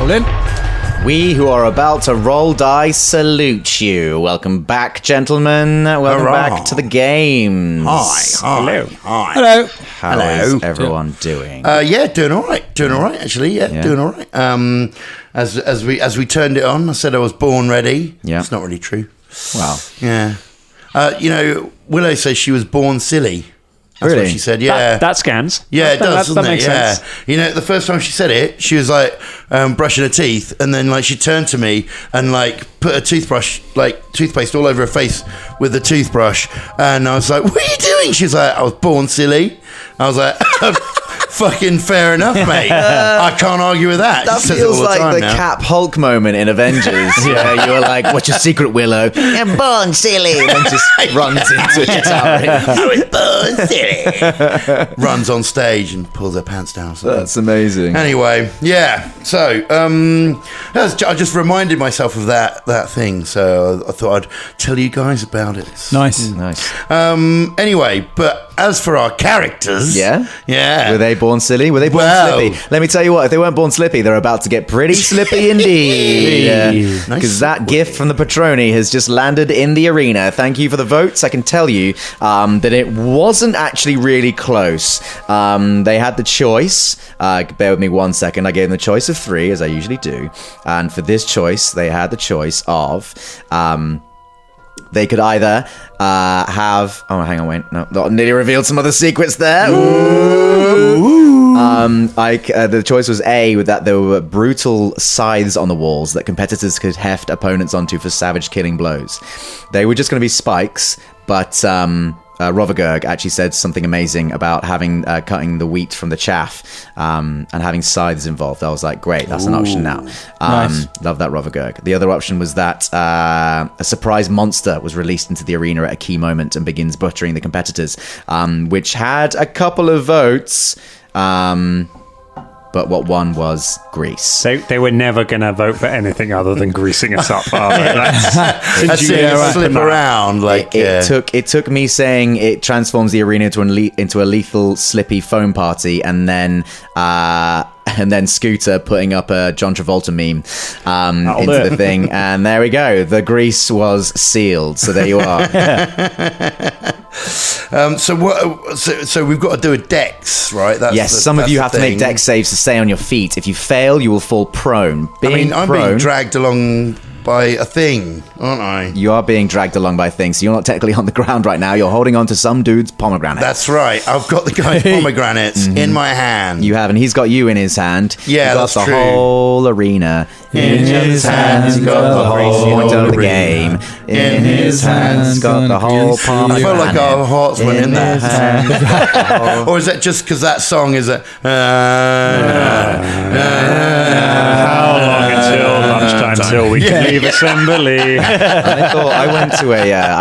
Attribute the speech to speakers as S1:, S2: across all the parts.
S1: Roll in.
S2: We who are about to roll dice salute you. Welcome back, gentlemen. Welcome back to the games.
S3: Hello.
S1: Hello.
S2: How is everyone doing?
S3: Doing all right. Doing all right, actually. Yeah, doing all right. As we turned it on, I said I was born ready.
S2: Yeah.
S3: It's not really true.
S2: Wow.
S3: Yeah. Willow says she was born silly. That's
S2: Really?
S3: what she said, yeah.
S4: That scans.
S3: Yeah, it does, doesn't
S4: that
S3: it?
S4: makes
S3: Yeah.
S4: sense.
S3: You know, the first time she said it, she was like brushing her teeth, and then like she turned to me and like put a toothpaste all over her face with the toothbrush, and I was like, "What are you doing?" She was like, "I was born silly." I was like, "Fucking fair enough, mate. I can't argue with that."
S2: That
S3: She says it all
S2: feels like the
S3: now.
S2: Cap Hulk moment in Avengers. Yeah, you were like, "What's your secret, Willow?" "I'm born silly," and then just runs into a guitar.
S3: I was born silly. Runs on stage and pulls her pants down. Or something.
S2: That's amazing.
S3: Anyway, yeah. So I just reminded myself of that thing. So I thought I'd tell you guys about it.
S1: Nice.
S3: Anyway, but as for our characters,
S2: Yeah?
S3: yeah,
S2: Were they born silly? Were they born
S3: Well-
S2: slippy? Let me tell you what, if they weren't born slippy, they're about to get pretty slippy indeed.
S3: Nice
S2: Because that
S3: segue.
S2: gift from the Patroni has just landed in the arena. Thank you for the votes. I can tell you that it wasn't actually really close. They had the choice. Bear with me 1 second. I gave them the choice of 3, as I usually do. And for this choice, they had the choice of... they could either have... Oh, hang on, wait. No, nearly revealed some other secrets there. Ooh. The choice was A, that there were brutal scythes on the walls that competitors could heft opponents onto for savage killing blows. They were just going to be spikes, but... Rovagurg actually said something amazing about having cutting the wheat from the chaff and having scythes involved. I was like, great, that's an option now.
S1: Nice.
S2: Love that, Rovagurg. The other option was that a surprise monster was released into the arena at a key moment and begins butchering the competitors, which had a couple of votes. But what won was Grease.
S4: They were never going to vote for anything other than greasing us up, are they?
S3: That's
S4: you
S3: it. Slip around like
S2: It took me saying it transforms the arena into a lethal slippy foam party, and then Scooter putting up a John Travolta meme into the thing, and there we go. The grease was sealed. So there you are.
S3: So we've got to do a dex, right?
S2: Yes, some of you have to make dex saves to stay on your feet. If you fail, you will fall prone.
S3: I'm being dragged along by a thing, aren't I?
S2: You are being dragged along by things. So you're not technically on the ground right now. You're holding on to some dude's pomegranate.
S3: That's right. I've got the guy's pomegranates in my hand.
S2: You have, and he's got you in his hand.
S3: Yeah,
S2: He's got
S3: that's
S2: the
S3: true.
S2: whole arena
S3: In his hands,
S2: He's got the whole point of the game. In his hands, he's got the whole pomegranate.
S3: I feel like our hearts went in there.
S2: hand.
S3: Or is that just because that song is a...
S4: How long until lunchtime until we can leave assembly?
S2: I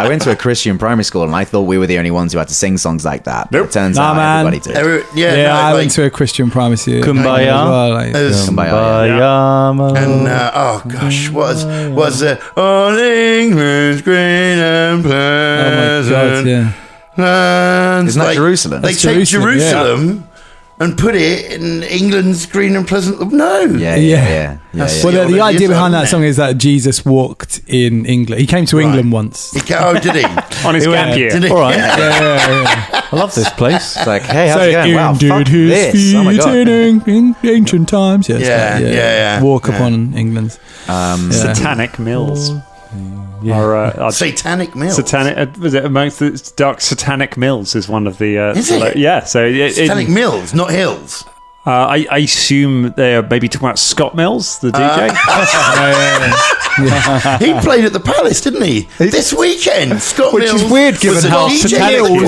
S2: went to a Christian primary school, and I thought we were the only ones who had to sing songs like that. But
S4: Nope.
S2: it turns
S1: Nah,
S2: out
S1: man.
S2: everybody did.
S1: I went to a Christian primary school.
S4: Kumbaya.
S1: As well, like,
S2: Kumbaya.
S3: And oh gosh, what was it? All England's green and
S1: oh my
S3: pleasant.
S1: god, yeah.
S3: Lands.
S2: Isn't that Jerusalem?
S3: They
S1: That's
S3: take
S1: Jerusalem,
S3: Jerusalem and put it in England's green and pleasant. No.
S2: Yeah.
S1: Well, the idea behind that song is that Jesus walked in England. He came to England once.
S3: Oh, did he?
S4: On his gap year.
S3: Did he?
S5: All right.
S1: Yeah.
S5: I love this place.
S2: It's like, hey, how's
S1: So
S2: it going? Wow,
S1: indeed
S2: fuck
S1: his
S2: this. Oh my
S1: feet
S2: god.
S1: in ancient times. Yeah, it's
S3: Yeah.
S1: Walk upon England.
S4: Satanic Mills. Or,
S3: Satanic Mills.
S4: Satanic, was it amongst the dark Satanic Mills is one of the
S3: Is it?
S4: yeah, so
S3: Satanic Mills, not hills.
S4: I assume they're maybe talking about Scott Mills, the DJ.
S3: He played at the Palace, didn't he? This weekend, Scott
S1: Which
S3: Mills
S1: is weird given
S3: was the
S1: how
S3: DJ
S1: satanic
S3: at the
S1: it is.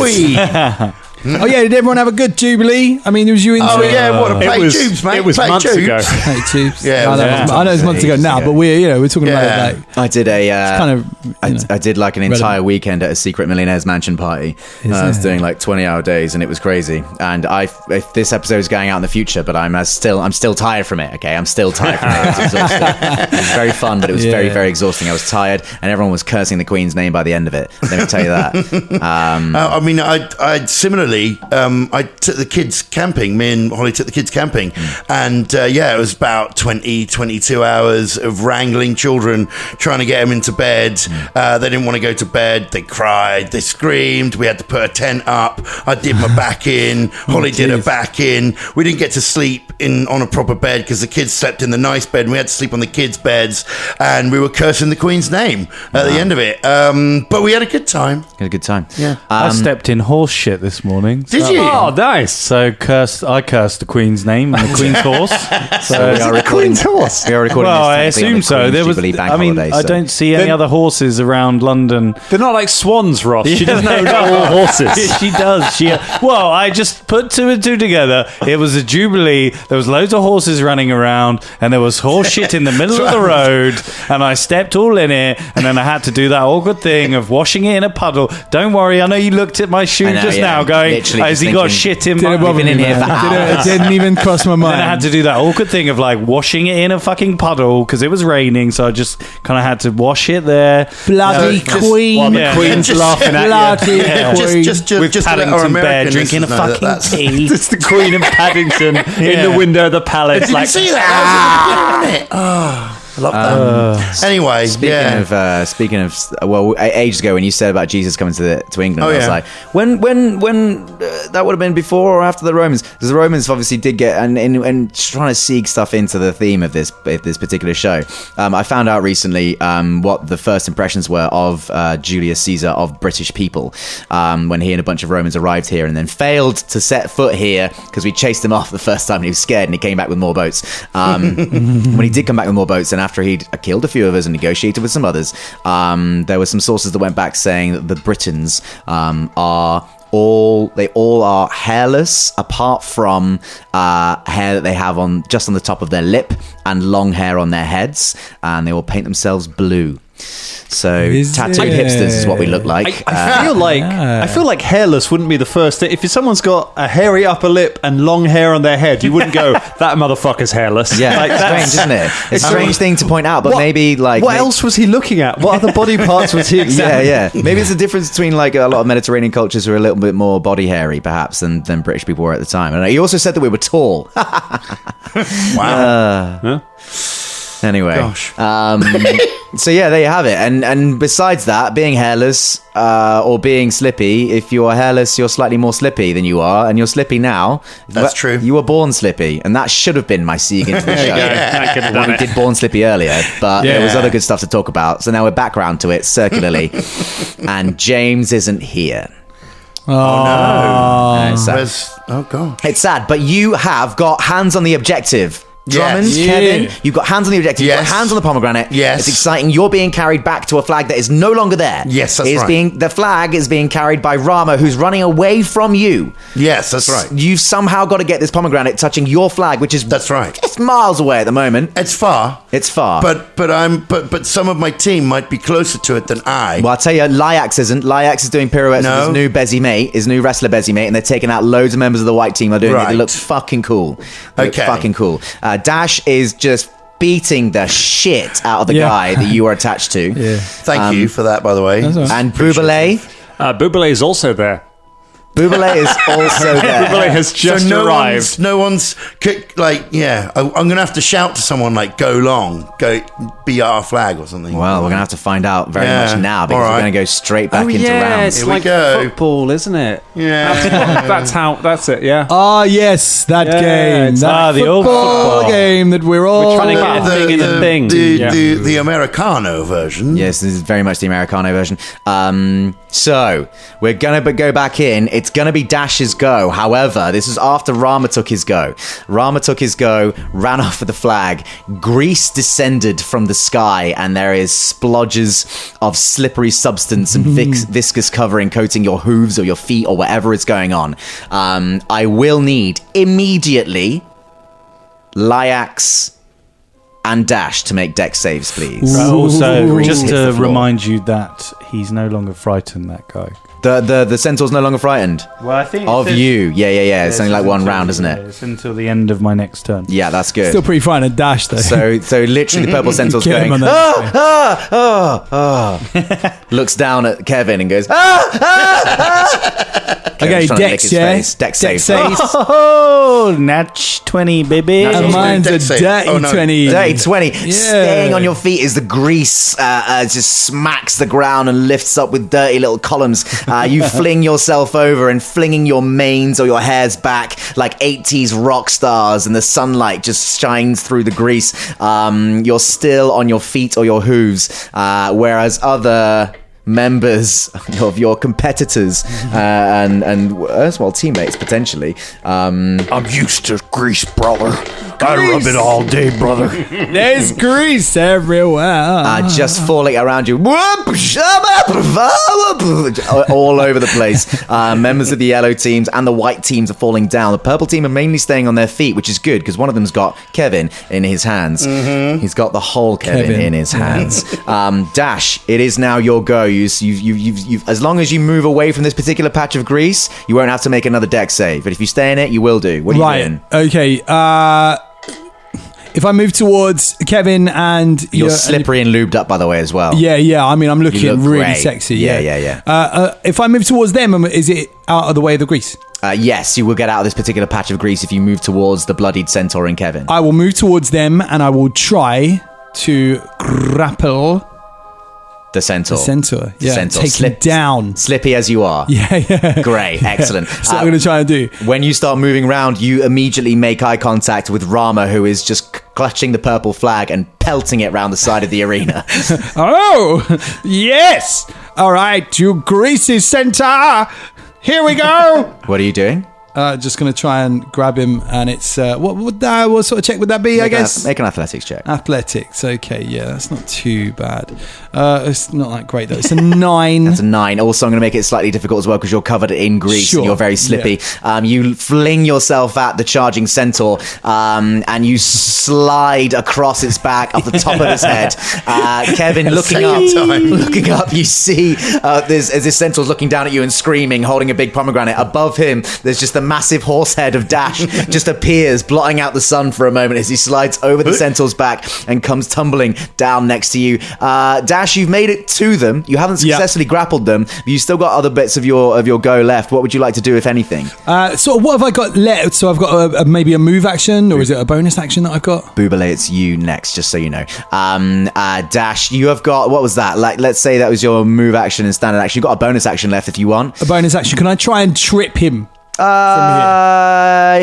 S3: Queen.
S1: Oh yeah, did everyone have a good Jubilee? I mean, was you into
S3: Oh
S1: it?
S3: yeah, what a play
S4: was-
S3: tubes, mate.
S4: it was
S3: play
S4: months
S3: tubes.
S4: ago.
S1: Hey, tubes.
S3: Yeah,
S1: I know it's months ago now, but we're talking about it like
S2: I did I did like an entire
S1: relevant.
S2: weekend at a secret millionaire's mansion party. I was doing like 20-hour days, and it was crazy. And if this episode is going out in the future, but I'm still tired from it. Okay, I'm still tired from it. It was exhausting. It was very fun, but it was very, very exhausting. I was tired, and everyone was cursing the Queen's name by the end of it. Let me tell you that.
S3: I mean, I similarly eventually, I took the kids camping. Me and Holly took the kids camping. And it was about 22 hours of wrangling children, trying to get them into bed. They didn't want to go to bed. They cried. They screamed. We had to put a tent up. I did my back in. Holly did her back in. We didn't get to sleep on a proper bed because the kids slept in the nice bed and we had to sleep on the kids' beds, and we were cursing the Queen's name at the end of it. But we had a good time.
S2: Had a good time.
S3: Yeah.
S5: I stepped in horse shit this morning.
S3: Did you?
S5: Oh, nice. So I cursed the Queen's name and the Queen's horse. So
S2: we are recording. We are recording.
S5: Well, I
S2: this technically on
S5: assume
S2: the
S5: so.
S2: Queen's
S5: There was.
S2: Jubilee Bank
S5: I mean,
S2: holiday,
S5: I
S2: so-
S5: don't see any other horses around London.
S4: They're not like swans, Ross. She doesn't know all horses.
S5: She does. Well, I just put two and two together. It was a jubilee. There was loads of horses running around, and there was horse shit in the middle of the road. And I stepped all in it, and then I had to do that awkward thing of washing it in a puddle. Don't worry, I know you looked at my shoe
S2: I know,
S5: just
S2: yeah.
S5: now, going,
S2: Literally
S5: "Has
S2: just
S5: he got
S2: thinking,
S5: shit in
S1: Didn't
S5: my?"
S1: bother
S2: been in
S1: me,
S2: here
S1: man.
S2: for hours.
S1: Didn't even cross my mind.
S5: Then I had to do that awkward thing of like washing it in a fucking puddle because it was raining, so I just kind of had to wash it there.
S1: Bloody Queen.
S4: While the
S5: Yeah.
S4: Queen's laughing at
S1: Bloody
S5: Yeah.
S1: Queen.
S3: Just
S5: With
S3: to let our
S5: Paddington Bear
S3: American
S5: drinking a
S3: listeners know that
S5: fucking
S3: that's-
S5: tea.
S4: It's the Queen of Paddington in the window of the palace.
S3: Did you
S4: Like,
S3: see that? That was a good, wasn't it? Oh, I love that. Anyway,
S2: Speaking of, ages ago when you said about Jesus coming to England,
S3: Oh,
S2: I was
S3: yeah.
S2: like, when that would have been before or after the Romans? Because the Romans obviously did get and trying to seek stuff into the theme of this particular show. I found out recently what the first impressions were of Julius Caesar of British people when he and a bunch of Romans arrived here and then failed to set foot here because we chased him off the first time and he was scared and he came back with more boats. When he did come back with more boats and after he'd killed a few of us and negotiated with some others, there were some sources that went back saying that the Britons are all are hairless apart from hair that they have just on the top of their lip and long hair on their heads, and they will paint themselves blue. So tattooed hipsters is what we look like.
S4: I feel like hairless wouldn't be the first thing. If someone's got a hairy upper lip and long hair on their head, you wouldn't go, "That motherfucker's hairless."
S2: Yeah,
S4: like,
S2: it's strange, isn't it? It's a strange thing to point out, but maybe like
S4: what else was he looking at? What other body parts was he examining?
S2: Yeah. Maybe it's a difference between like a lot of Mediterranean cultures who are a little bit more body hairy, perhaps, than British people were at the time. And he also said that we were tall.
S3: wow.
S2: Anyway,
S3: Gosh.
S2: so yeah, there you have it. And besides that, being hairless or being slippy, if you are hairless, you're slightly more slippy than you are, and you're slippy now.
S3: That's true.
S2: You were born slippy, and that should have been my segue into the show.
S4: I could have
S2: Well,
S4: done
S2: we
S4: it.
S2: did Born Slippy earlier, but there was
S1: Yeah.
S2: other good stuff to talk about. So now we're back round to it circularly, and James isn't here.
S1: Oh,
S2: It's sad.
S3: Oh gosh.
S2: It's sad, but you have got hands on the objective. Drummond,
S3: Yes.
S2: Kevin,
S1: Yeah.
S2: you've got hands on the objective. You've
S3: Yes.
S2: got hands on the pomegranate.
S3: Yes.
S2: It's exciting. You're being carried back to a flag that is no longer there.
S3: Yes, that's
S2: It is
S3: right.
S2: The flag is being carried by Rama, who's running away from you.
S3: Yes, that's right.
S2: You've somehow got to get this pomegranate touching your flag, which is
S3: That's right.
S2: It's miles away at the moment.
S3: It's far.
S2: It's far.
S3: But some of my team might be closer to it than I.
S2: Well, I'll tell you, Lyax isn't. Lyax is doing pirouettes
S3: No.
S2: with his new Bezzy mate, his new wrestler Bezzy mate, and they're taking out loads of members of the white team. They're doing it. They
S3: Right.
S2: look fucking cool. They look
S3: Okay.
S2: fucking cool. Dash is just beating the shit out of the
S1: Yeah.
S2: guy that you are attached to.
S1: yeah.
S3: Thank you for that, by the way.
S1: That's all right.
S2: And Boubelet.
S4: Boubelet is also there.
S2: Boubelet is also there.
S4: Boubelet has just arrived.
S3: No one's like, yeah. I'm going to have to shout to someone like, "Go long, go be our flag" or something.
S2: Well, we're going to have to find out very
S3: Yeah.
S2: much now because
S3: All right.
S2: we're going to go straight back into rounds.
S4: it's
S3: Here we
S4: like
S3: go.
S4: football, isn't it?
S3: Yeah.
S4: That's it. Yeah.
S1: Ah, yes, that
S4: Yeah,
S1: game.
S4: it's-
S1: That
S5: the old football.
S1: game that we're all
S4: trying to get a thing in a thing. Yeah.
S3: The Americano version.
S2: Yes, this is very much the Americano version. So we're gonna go back in. It's gonna be Dash's go. However, this is after Rama took his go. Rama took his go, ran off with the flag. Grease descended from the sky, and there is splodges of slippery substance and viscous covering coating your hooves or your feet or whatever is going on. I will need immediately Lyax and Dash to make deck saves, please.
S5: Also,
S2: Grease
S5: just
S2: hits
S5: to
S2: the floor.
S5: remind you that he's no longer frightened, that guy.
S2: The centaur's no longer frightened
S5: Well, I think
S2: of you. Yeah. It's only like one round, isn't it?
S5: It's until the end of my next turn.
S2: Yeah, that's good.
S1: Still pretty frightened of Dash, though.
S2: So literally the purple centaur's
S1: Kill him
S2: going,
S1: on that.
S2: looks down at Kevin and goes,
S1: Okay,
S2: Kevin's trying to lick
S1: Dex,
S2: his
S1: yeah.
S2: face. Dex save.
S5: Oh, natch 20, baby.
S1: And mine's a
S3: Dex save.
S1: dirty
S3: Oh, no.
S1: 20.
S2: Dirty 20.
S1: Yeah.
S2: Staying on your feet as the grease just smacks the ground and lifts up with dirty little columns. You fling yourself over and flinging your manes or your hairs back like 80s rock stars, and the sunlight just shines through the grease. You're still on your feet or your hooves, whereas other members of your competitors and as well teammates potentially.
S6: I'm used to grease, brother. I rub it all day, brother.
S1: There's grease everywhere.
S2: Just falling around you, all over the place. Members of the yellow teams and the white teams are falling down. The purple team are mainly staying on their feet, which is good because one of them's got Kevin in his hands. He's got the whole Kevin in his hands. Dash, it is now your go. You've as long as you move away from this particular patch of grease, you won't have to make another dex save. But if you stay in it, you will do. What are you doing?
S1: Okay. If I move towards Kevin and
S2: You're slippery and lubed up, by the way, as well.
S1: Yeah. I mean, I'm looking
S2: You look
S1: really
S2: great.
S1: sexy.
S2: Yeah.
S1: If I move towards them, is it out of the way of the grease?
S2: Yes, you will get out of this particular patch of grease if you move towards the bloodied centaur and Kevin.
S1: I will move towards them and I will try to grapple
S2: The centaur.
S1: Yeah,
S2: Centaur.
S1: take him down.
S2: Slippy as you are.
S1: Yeah.
S2: Great, excellent.
S1: That's what I'm going to try and do.
S2: When you start moving around, you immediately make eye contact with Rama, who is just clutching the purple flag and pelting it round the side of the arena.
S1: Oh, yes. All right, you greasy centaur. Here we go.
S2: What are you doing?
S1: Just going to try and grab him, and it's what sort of check would that be? I guess
S2: Make an athletics check.
S1: athletics. Okay, yeah, that's not too bad. It's not that great though. It's a 9.
S2: It's a 9. Also, I'm going to make it slightly difficult as well because you're covered in grease
S1: Sure,
S2: and you're very slippy. You fling yourself at the charging centaur and you slide across its back up the top of its head. Kevin, looking up, you see there's this centaur's looking down at you and screaming, holding a big pomegranate. Above him, there's just the massive horse head of Dash just appears, blotting out the sun for a moment as he slides over the centaur's back and comes tumbling down next to you. Dash, you've made it to them. You haven't successfully grappled them, but you still got other bits of your go left. What would you like to do, if anything?
S1: So what have I got left? So I've got maybe a move action, or is it a bonus action that I've got?
S2: Boobale, it's you next, just so you know. Dash, you have got, what was that? Like, let's say that was your move action and standard action. You've got a bonus action left if you want.
S1: A bonus action. Can I try and trip him?
S2: Yeah,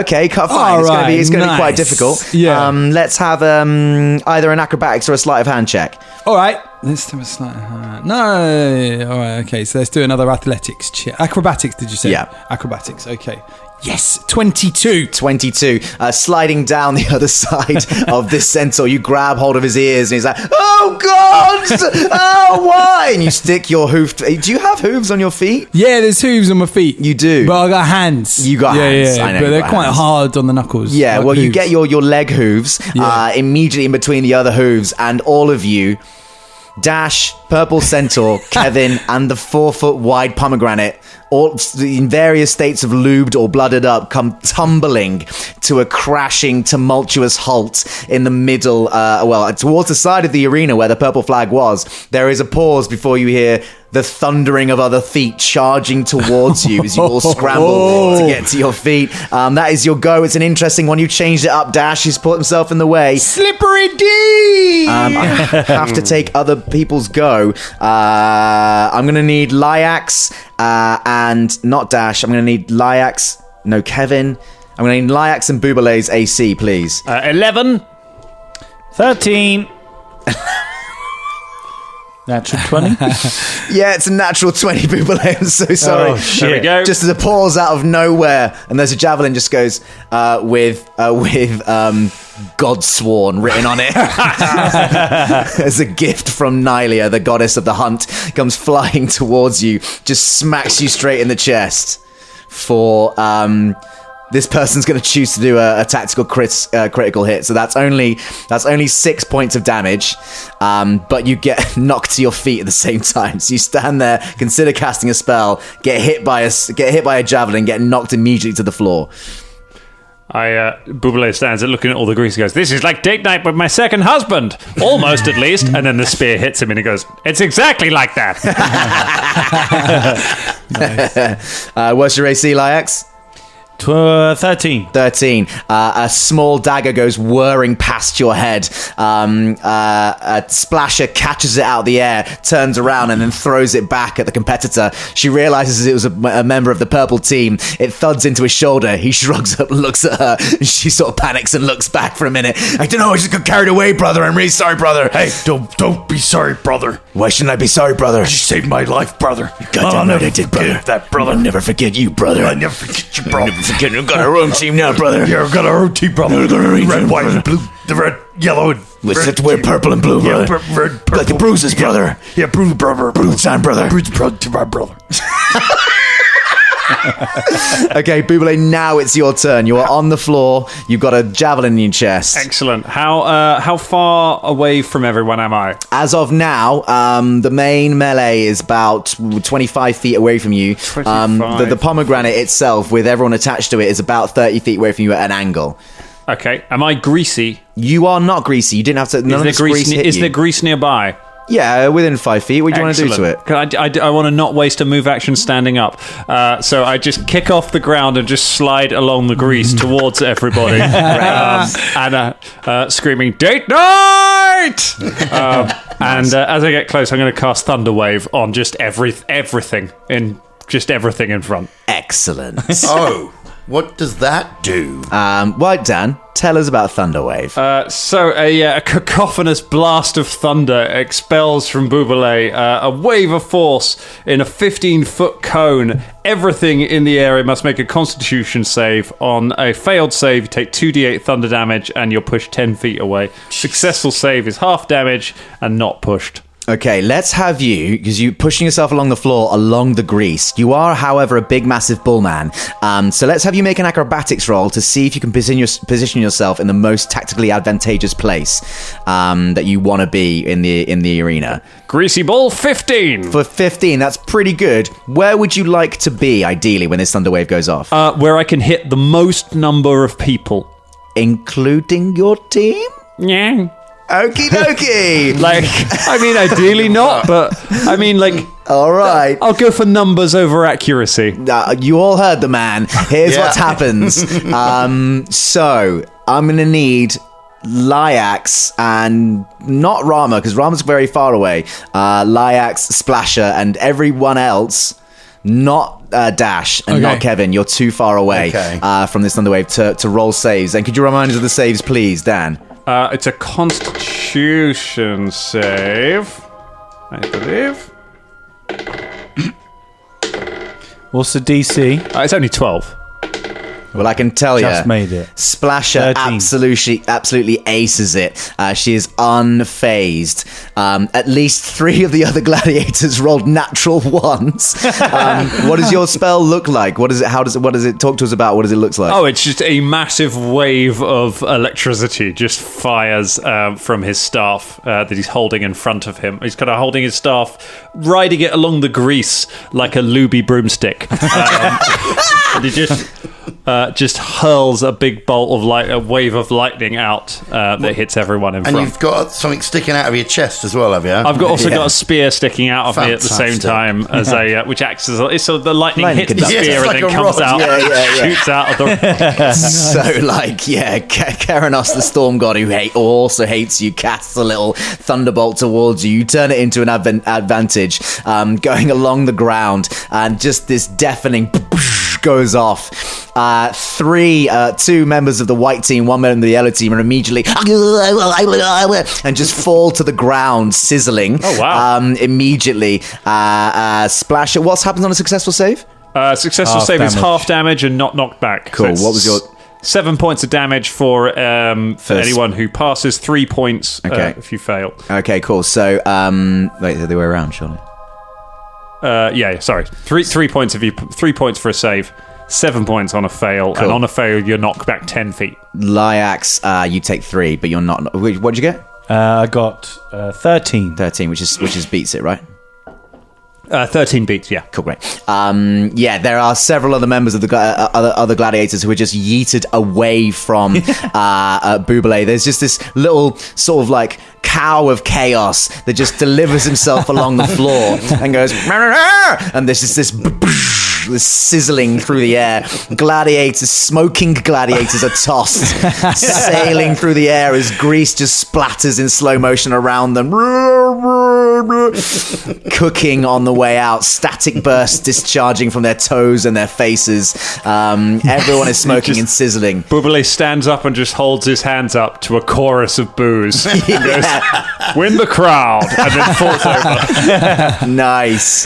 S2: okay, fine.
S1: All
S2: It's going to be
S1: nice.
S2: quite difficult.
S1: Yeah.
S2: Let's have either an acrobatics or a sleight of hand check.
S1: All right. Let's do a slight hand. No. All right. Okay. So let's do another athletics check. Acrobatics, did you say?
S2: Yeah.
S1: Acrobatics. Okay. Yes. 22.
S2: 22. Sliding down the other side of this centaur, you grab hold of his ears and he's like, "Oh God! Oh, why?" And you stick your hoof. Do you have hooves on your feet?
S1: Yeah, there's hooves on my feet.
S2: You do.
S1: But I got hands.
S2: You got hands.
S1: Yeah,
S2: I know
S1: but
S2: you
S1: they're
S2: got
S1: quite
S2: hands.
S1: hard on the knuckles.
S2: Yeah,
S1: like
S2: well, you
S1: hooves.
S2: get your leg hooves immediately in between the other hooves, and all of you, Dash, Purple Centaur, Kevin, and the 4-foot wide pomegranate, all in various states of lubed or blooded up, come tumbling to a crashing, tumultuous halt in the middle, towards the side of the arena where the purple flag was. There is a pause before you hear the thundering of other feet charging towards you as you all scramble to get to your feet. That is your go. It's an interesting one. You changed it up, Dash. He's put himself in the way.
S1: Slippery D.
S2: I have to take other people's go. I'm going to need Lyax and not Dash. I'm going to need Lyax. No, Kevin. I'm going to need Lyax and Boobale's AC, please.
S5: 11. 13. Natural 20.
S2: Yeah, it's a natural 20, Boobale. I'm so sorry.
S5: Oh, shit. There we go.
S2: Just as a pause out of nowhere, and there's a javelin just goes with Godsworn written on it. As a gift from Nylia, the goddess of the hunt, comes flying towards you, just smacks you straight in the chest for... this person's going to choose to do a tactical critical hit, so that's only 6 points of damage, but you get knocked to your feet at the same time. So you stand there, consider casting a spell, get hit by a javelin, get knocked immediately to the floor.
S5: Buble stands there looking at all the grease and goes, "This is like date night with my second husband. Almost, at least." And then the spear hits him and he goes, "It's exactly like that."
S2: What's your AC, Lyax?
S5: 13.
S2: 13. A small dagger goes whirring past your head. A splasher catches it out of the air, turns around, and then throws it back at the competitor. She realizes it was a member of the purple team. It thuds into his shoulder. He shrugs up, looks at her, and she sort of panics and looks back for a minute. "I don't know, I just got carried away, brother. I'm really sorry, brother."
S6: Hey, don't be sorry, brother.
S2: "Why shouldn't I be sorry, brother?"
S6: You saved my life, brother.
S2: Goddamn right I did, brother.
S6: That, brother.
S2: I'll never forget you, brother.
S6: I never forget you, bro.
S2: Never forget you. We've got our own team now, brother.
S6: Yeah, we've got our own team, brother. Red, white, and blue. The red, yellow, and
S2: We have to wear purple and blue, brother.
S6: Yeah, red, purple.
S2: Like the bruises, brother.
S6: Yeah, bruise, brother.
S2: Bruise time, brother.
S6: Bruise, brother, to my brother.
S2: Okay, Buble, now it's your turn. You are on the floor. You've got a javelin in your chest.
S5: Excellent. How far away from everyone am I?
S2: As of now, the main melee is about 25 feet away from you.
S5: 25.
S2: The pomegranate itself, with everyone attached to it, is about 30 feet away from you at an angle.
S5: Okay. Am I greasy?
S2: You are not greasy. You didn't have to. None of this grease hit
S5: Is
S2: you.
S5: there grease nearby?
S2: Yeah, within 5 feet. What do you want to do to it?
S5: I want to not waste a move action standing up. So I just kick off the ground and just slide along the grease towards everybody. Screaming, "Date night!" And as I get close, I'm going to cast Thunder Wave on just everything in front.
S2: Excellent.
S3: Oh, what does that do?
S2: Right, Dan, tell us about Thunderwave.
S5: So a cacophonous blast of thunder expels from Buble a wave of force in a 15-foot cone. Everything in the area must make a Constitution save. On a failed save, you take 2d8 thunder damage and you're pushed 10 feet away. Successful save is half damage and not pushed.
S2: Okay, let's have you, because you're pushing yourself along the floor, along the grease. You are, however, a big, massive bull man. So let's have you make an acrobatics roll to see if you can position yourself in the most tactically advantageous place that you want to be in the arena.
S5: Greasy Bull, 15.
S2: For 15, that's pretty good. Where would you like to be, ideally, when this thunder wave goes off?
S5: Where I can hit the most number of people.
S2: Including your team?
S5: Yeah.
S2: Okie dokie.
S5: Ideally not, but
S2: All right.
S5: I'll go for numbers over accuracy.
S2: You all heard the man. Here's what happens. So I'm going to need Lyax and not Rama, because Rama's very far away. Lyax, Splasher, and everyone else. Not Dash and not Kevin. You're too far away from this Thunderwave to roll saves. And could you remind us of the saves, please, Dan?
S5: It's a Constitution save, I believe.
S4: What's the DC?
S5: It's only 12.
S2: Well, I can tell you,
S4: Just made it.
S2: Splasher
S4: 13.
S2: absolutely aces it. She is unfazed. At least 3 of the other gladiators rolled natural ones. What does your spell look like? What does it talk to us about? What does it look like?
S5: Oh, it's just a massive wave of electricity just fires from his staff that he's holding in front of him. He's kind of holding his staff, riding it along the grease like a looby broomstick. And he just hurls a big bolt of light, a wave of lightning out that hits everyone in front.
S3: And you've got something sticking out of your chest as well, have you?
S5: I've also got a spear sticking out of me at the same time as which acts as so the lightning hits the spear and then comes out, shoots out of the.
S2: So, Keranos, the storm god who also hates you, casts a little thunderbolt towards you. You turn it into an advantage, going along the ground, and just this deafening goes off. 2 members of the white team, 1 member of the yellow team are immediately and just fall to the ground, sizzling.
S5: Oh, wow.
S2: Immediately. Splasher, what happens on a successful save?
S5: Successful save is half damage and not knocked back.
S2: Cool.
S5: So
S2: what was your...
S5: 7 points of damage for anyone who passes, 3 points if you fail.
S2: Okay, cool. So, wait, the other way around, surely.
S5: Sorry. 3 points 3 points for a save, 7 points on a fail,
S2: Cool.
S5: and on a fail you're knocked back 10 feet.
S2: Lyax, you take 3, but you're not. What did you get?
S4: I got 13.
S2: 13, which is beats it, right?
S4: 13 beats, yeah.
S2: Cool, great. There are several other members of the other gladiators who are just yeeted away from Buble. There's just this little sort of like cow of chaos that just delivers himself along the floor and goes, and there's just this sizzling through the air. Smoking gladiators are tossed, sailing through the air as grease just splatters in slow motion around them. Cooking on the way out, static bursts discharging from their toes and their faces. Everyone is smoking and sizzling.
S4: Buble stands up and just holds his hands up to a chorus of boos. He goes, win the crowd, and then falls over.
S2: Nice.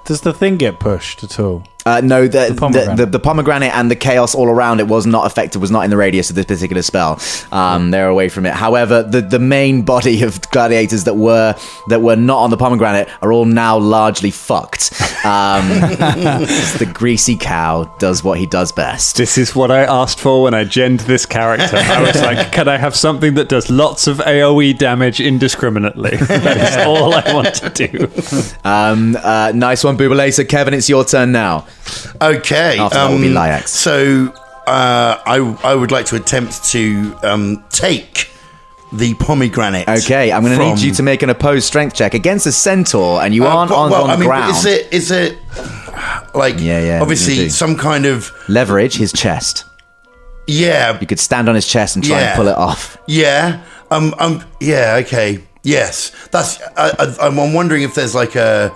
S5: Does the thing get pushed at all?
S2: No, the pomegranate and the chaos all around it was not affected, was not in the radius of this particular spell. They're away from it. However, the main body of gladiators that were not on the pomegranate are all now largely fucked. The greasy cow does what he does best.
S4: This is what I asked for when I genned this character. I was like, can I have something that does lots of AoE damage indiscriminately? That is all I want to do.
S2: Nice one, Buble. So, Kevin, it's your turn now.
S3: Okay.
S2: After that will be Lyax.
S3: So I would like to attempt to take the pomegranate.
S2: Okay, I'm going to need you to make an opposed strength check against a centaur, and you aren't on the ground.
S3: Is it like obviously some kind of
S2: leverage his chest?
S3: Yeah,
S2: you could stand on his chest and try and pull it off.
S3: Yeah. Okay. Yes, that's. I'm wondering if there's like a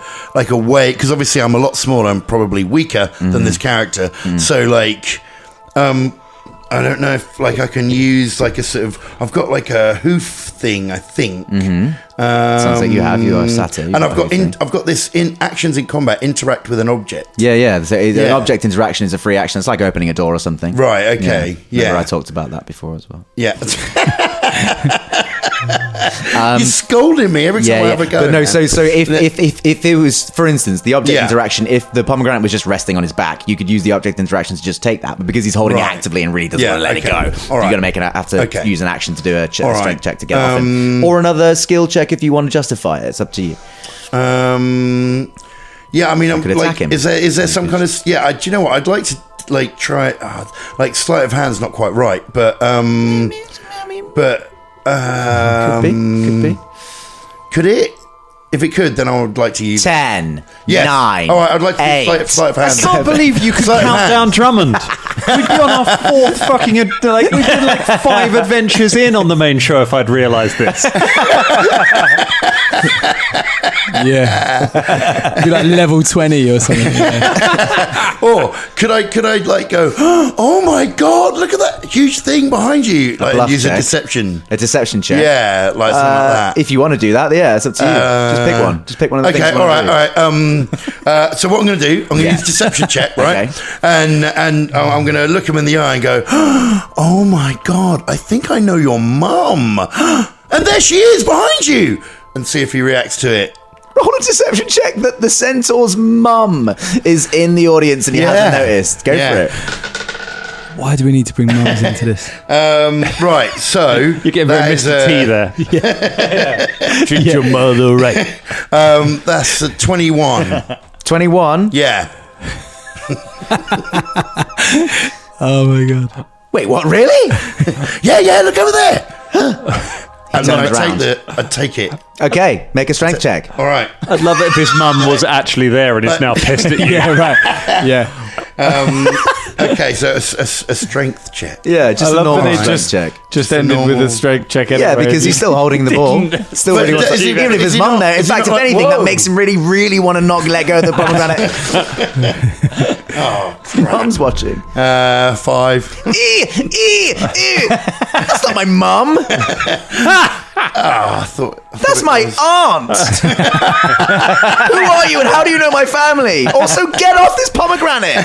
S3: way, because obviously I'm a lot smaller and probably weaker than this character. So like, I don't know if like I can use like a sort of. I've got like a hoof thing, I think.
S2: Sounds like you are sat here.
S3: And I've got this in actions in combat. Interact with an object.
S2: Yeah. So an object interaction is a free action. It's like opening a door or something.
S3: Right. Okay. Yeah.
S2: I talked about that before as well.
S3: Yeah. You're scolding me every time I have a go.
S2: But no, so if it was, for instance, the object interaction, if the pomegranate was just resting on his back, you could use the object interaction to just take that. But because he's holding it actively and really doesn't want to let it go, you're going to have to use an action to do a strength check to get off him, or another skill check if you want to justify it. It's up to you.
S3: Yeah, I mean, I'm like, is there some kind of do you know what? I'd like to like try like sleight of hand's not quite right, but could be. Could it? If it could, then I would like to use
S2: 10,
S3: yes.
S2: 9.
S3: All right, I'd like to
S2: 8.
S3: use sleight of hand.
S4: I can't believe you could count down Drummond. We'd be on our 4th fucking we've been like 5 adventures in on the main show if I'd realised this.
S1: Yeah, be like level 20 or something. Yeah.
S3: Or could I like go? Oh my god! Look at that huge thing behind you! Like use a deception
S2: check.
S3: Yeah, like something like that.
S2: If you want to do that, yeah, it's up to you. Just pick one. Just pick one of the things.
S3: Okay, all right. So what I'm going to do? I'm going to use deception check, right? Okay. And I'm going to look him in the eye and go, oh my god! I think I know your mum. And there she is behind you. And see if he reacts to it.
S2: Roll a deception check that the centaur's mum is in the audience and he hasn't noticed. Go for it.
S1: Why do we need to bring mums into this?
S3: Right, so
S4: you're getting very Mr. T there.
S5: Treat your mother right.
S3: That's a 21.
S2: 21?
S3: Yeah.
S1: Oh my god.
S2: Wait, what? Really?
S3: Yeah. Look over there. And then I take it.
S2: Okay, make a strength check.
S3: All right.
S4: I'd love it if his mum was actually there and is now pissed at you.
S1: Yeah, right. Yeah.
S3: Okay, so a strength check.
S2: Yeah, just a normal strength check.
S5: Just ended with a strength check anyway.
S2: Yeah, because he's still holding the ball. Still really wants to even if his mum there. In fact, if anything, that makes him really, really want to not let go of the pomegranate.
S3: Oh,
S2: mum's watching.
S3: 5.
S2: That's not my mum.
S3: I thought
S2: that's my aunt. Who are you and how do you know my family? Also, get off this pomegranate.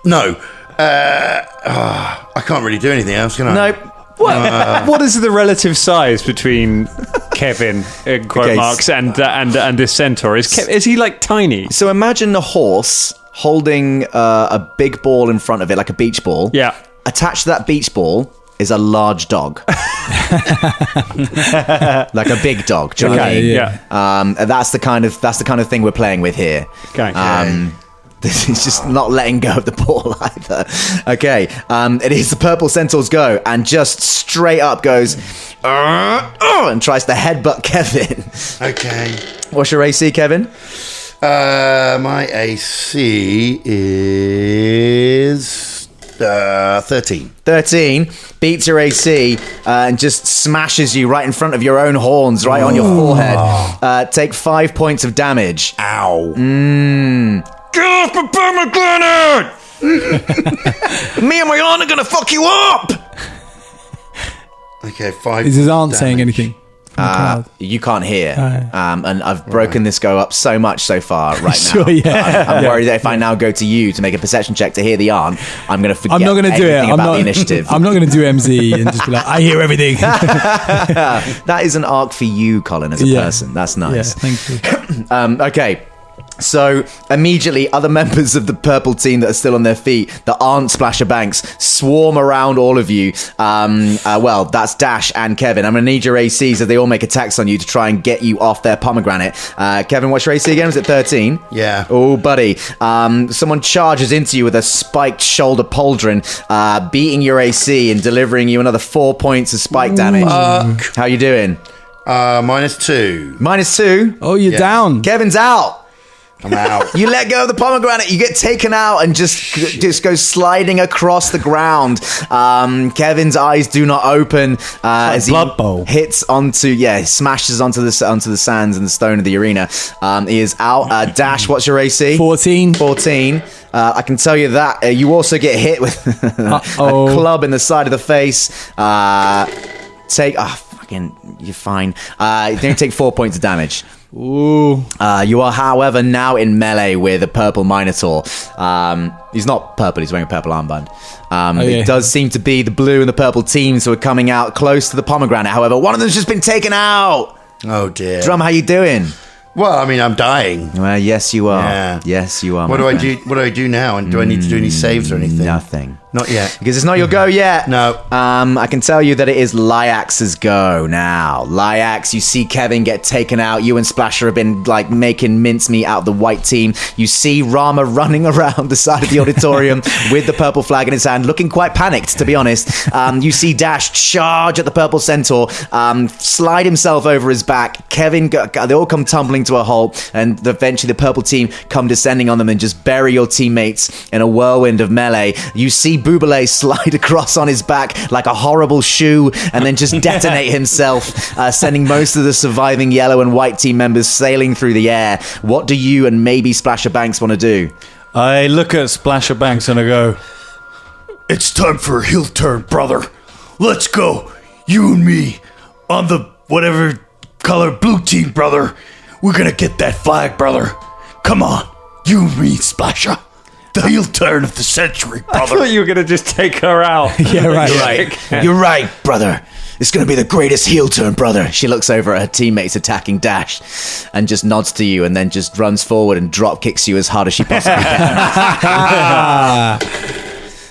S3: No. I can't really do anything else, can I?
S2: No.
S4: What is the relative size between Kevin, in quote marks, and this centaur? Is he like tiny?
S2: So imagine a horse holding a big ball in front of it, like a beach ball.
S4: Yeah.
S2: Attached to that beach ball is a large dog. Like a big dog. Do you know what I mean?
S4: Yeah.
S2: That's the kind of thing we're playing with here.
S4: Okay.
S2: This is just not letting go of the ball either. Okay, it is the purple centaur's go, and just straight up goes and tries to headbutt Kevin.
S3: Okay.
S2: What's your AC, Kevin?
S3: My AC is 13.
S2: 13 beats your AC and just smashes you right in front of your own horns, right on your forehead. Take 5 points of damage.
S3: Ow.
S6: Get off my pomegranate!
S2: Me and my aunt are gonna fuck you up.
S3: Okay, 5.
S1: Is his aunt
S3: damage.
S1: saying anything?
S2: You can't hear,
S1: Right.
S2: and I've broken this go up so much so far right now.
S1: Sure, yeah.
S2: I'm worried that if I now go to you to make a perception check to hear the aunt, I'm going to forget
S1: I'm not going to do it.
S2: everything about the initiative.
S1: I'm not going to do MZ and just be like, I hear everything.
S2: That is an arc for you, Colin, as a person. That's
S1: Yeah,
S2: nice.
S1: thank you.
S2: Okay. So immediately, other members of the purple team that are still on their feet, that aren't Splasher Banks, swarm around all of you. Well, that's Dash and Kevin. I'm going to need your ACs as they all make attacks on you to try and get you off their pomegranate. Kevin, what's your AC again? Was it 13?
S3: Yeah.
S2: Oh, buddy. Someone charges into you with a spiked shoulder pauldron, beating your AC and delivering you another 4 points of spike damage. How you doing?
S3: -2.
S2: -2.
S1: Oh, you're down.
S2: Kevin's out.
S3: I'm out.
S2: You let go of the pomegranate, you get taken out and just go sliding across the ground. Kevin's eyes do not open as he
S5: Blood Bowl.
S2: hits onto, smashes onto the sands and the stone of the arena. He is out. Dash, what's your AC?
S1: 14.
S2: 14. I can tell you that you also get hit with a club in the side of the face. You're fine. You only take 4 points of damage.
S1: Ooh.
S2: You are, however, now in melee with a purple Minotaur. He's not purple, he's wearing a purple armband. It does seem to be the blue and the purple teams who are coming out close to the pomegranate. However, one of them's just been taken out.
S3: Oh, dear.
S2: Drum, how you doing?
S3: Well, I mean, I'm dying.
S2: Well, yes, you are.
S3: Yeah.
S2: Yes, you are.
S3: What
S2: my
S3: do I
S2: friend.
S3: do? What do I do now? And do I need to do any saves or anything?
S2: Nothing.
S3: Not yet.
S2: Because it's not your go yet.
S3: No.
S2: I can tell you that it is Lyax's go now. Lyax, you see Kevin get taken out. You and Splasher have been like making mincemeat out of the white team. You see Rama running around the side of the auditorium with the purple flag in his hand, looking quite panicked, to be honest. You see Dash charge at the purple centaur, slide himself over his back. Kevin, they all come tumbling to a halt, and eventually the purple team come descending on them and just bury your teammates in a whirlwind of melee. You see Bouboulay slide across on his back like a horrible shoe and then just detonate himself, sending most of the surviving yellow and white team members sailing through the air. What do you and maybe Splasher Banks want to do?
S5: I look at Splasher Banks and I go,
S6: It's time for a heel turn, brother. Let's go. You and me on the whatever color blue team, brother. We're gonna get that flag, brother. Come on. You and me, Splasher. The heel turn of the century,
S4: I
S6: brother.
S4: thought you were going to just take her out.
S1: Yeah, right.
S2: You're right, brother. It's going to be the greatest heel turn, brother. She looks over at her teammates attacking Dash and just nods to you and then just runs forward and drop kicks you as hard as she possibly can.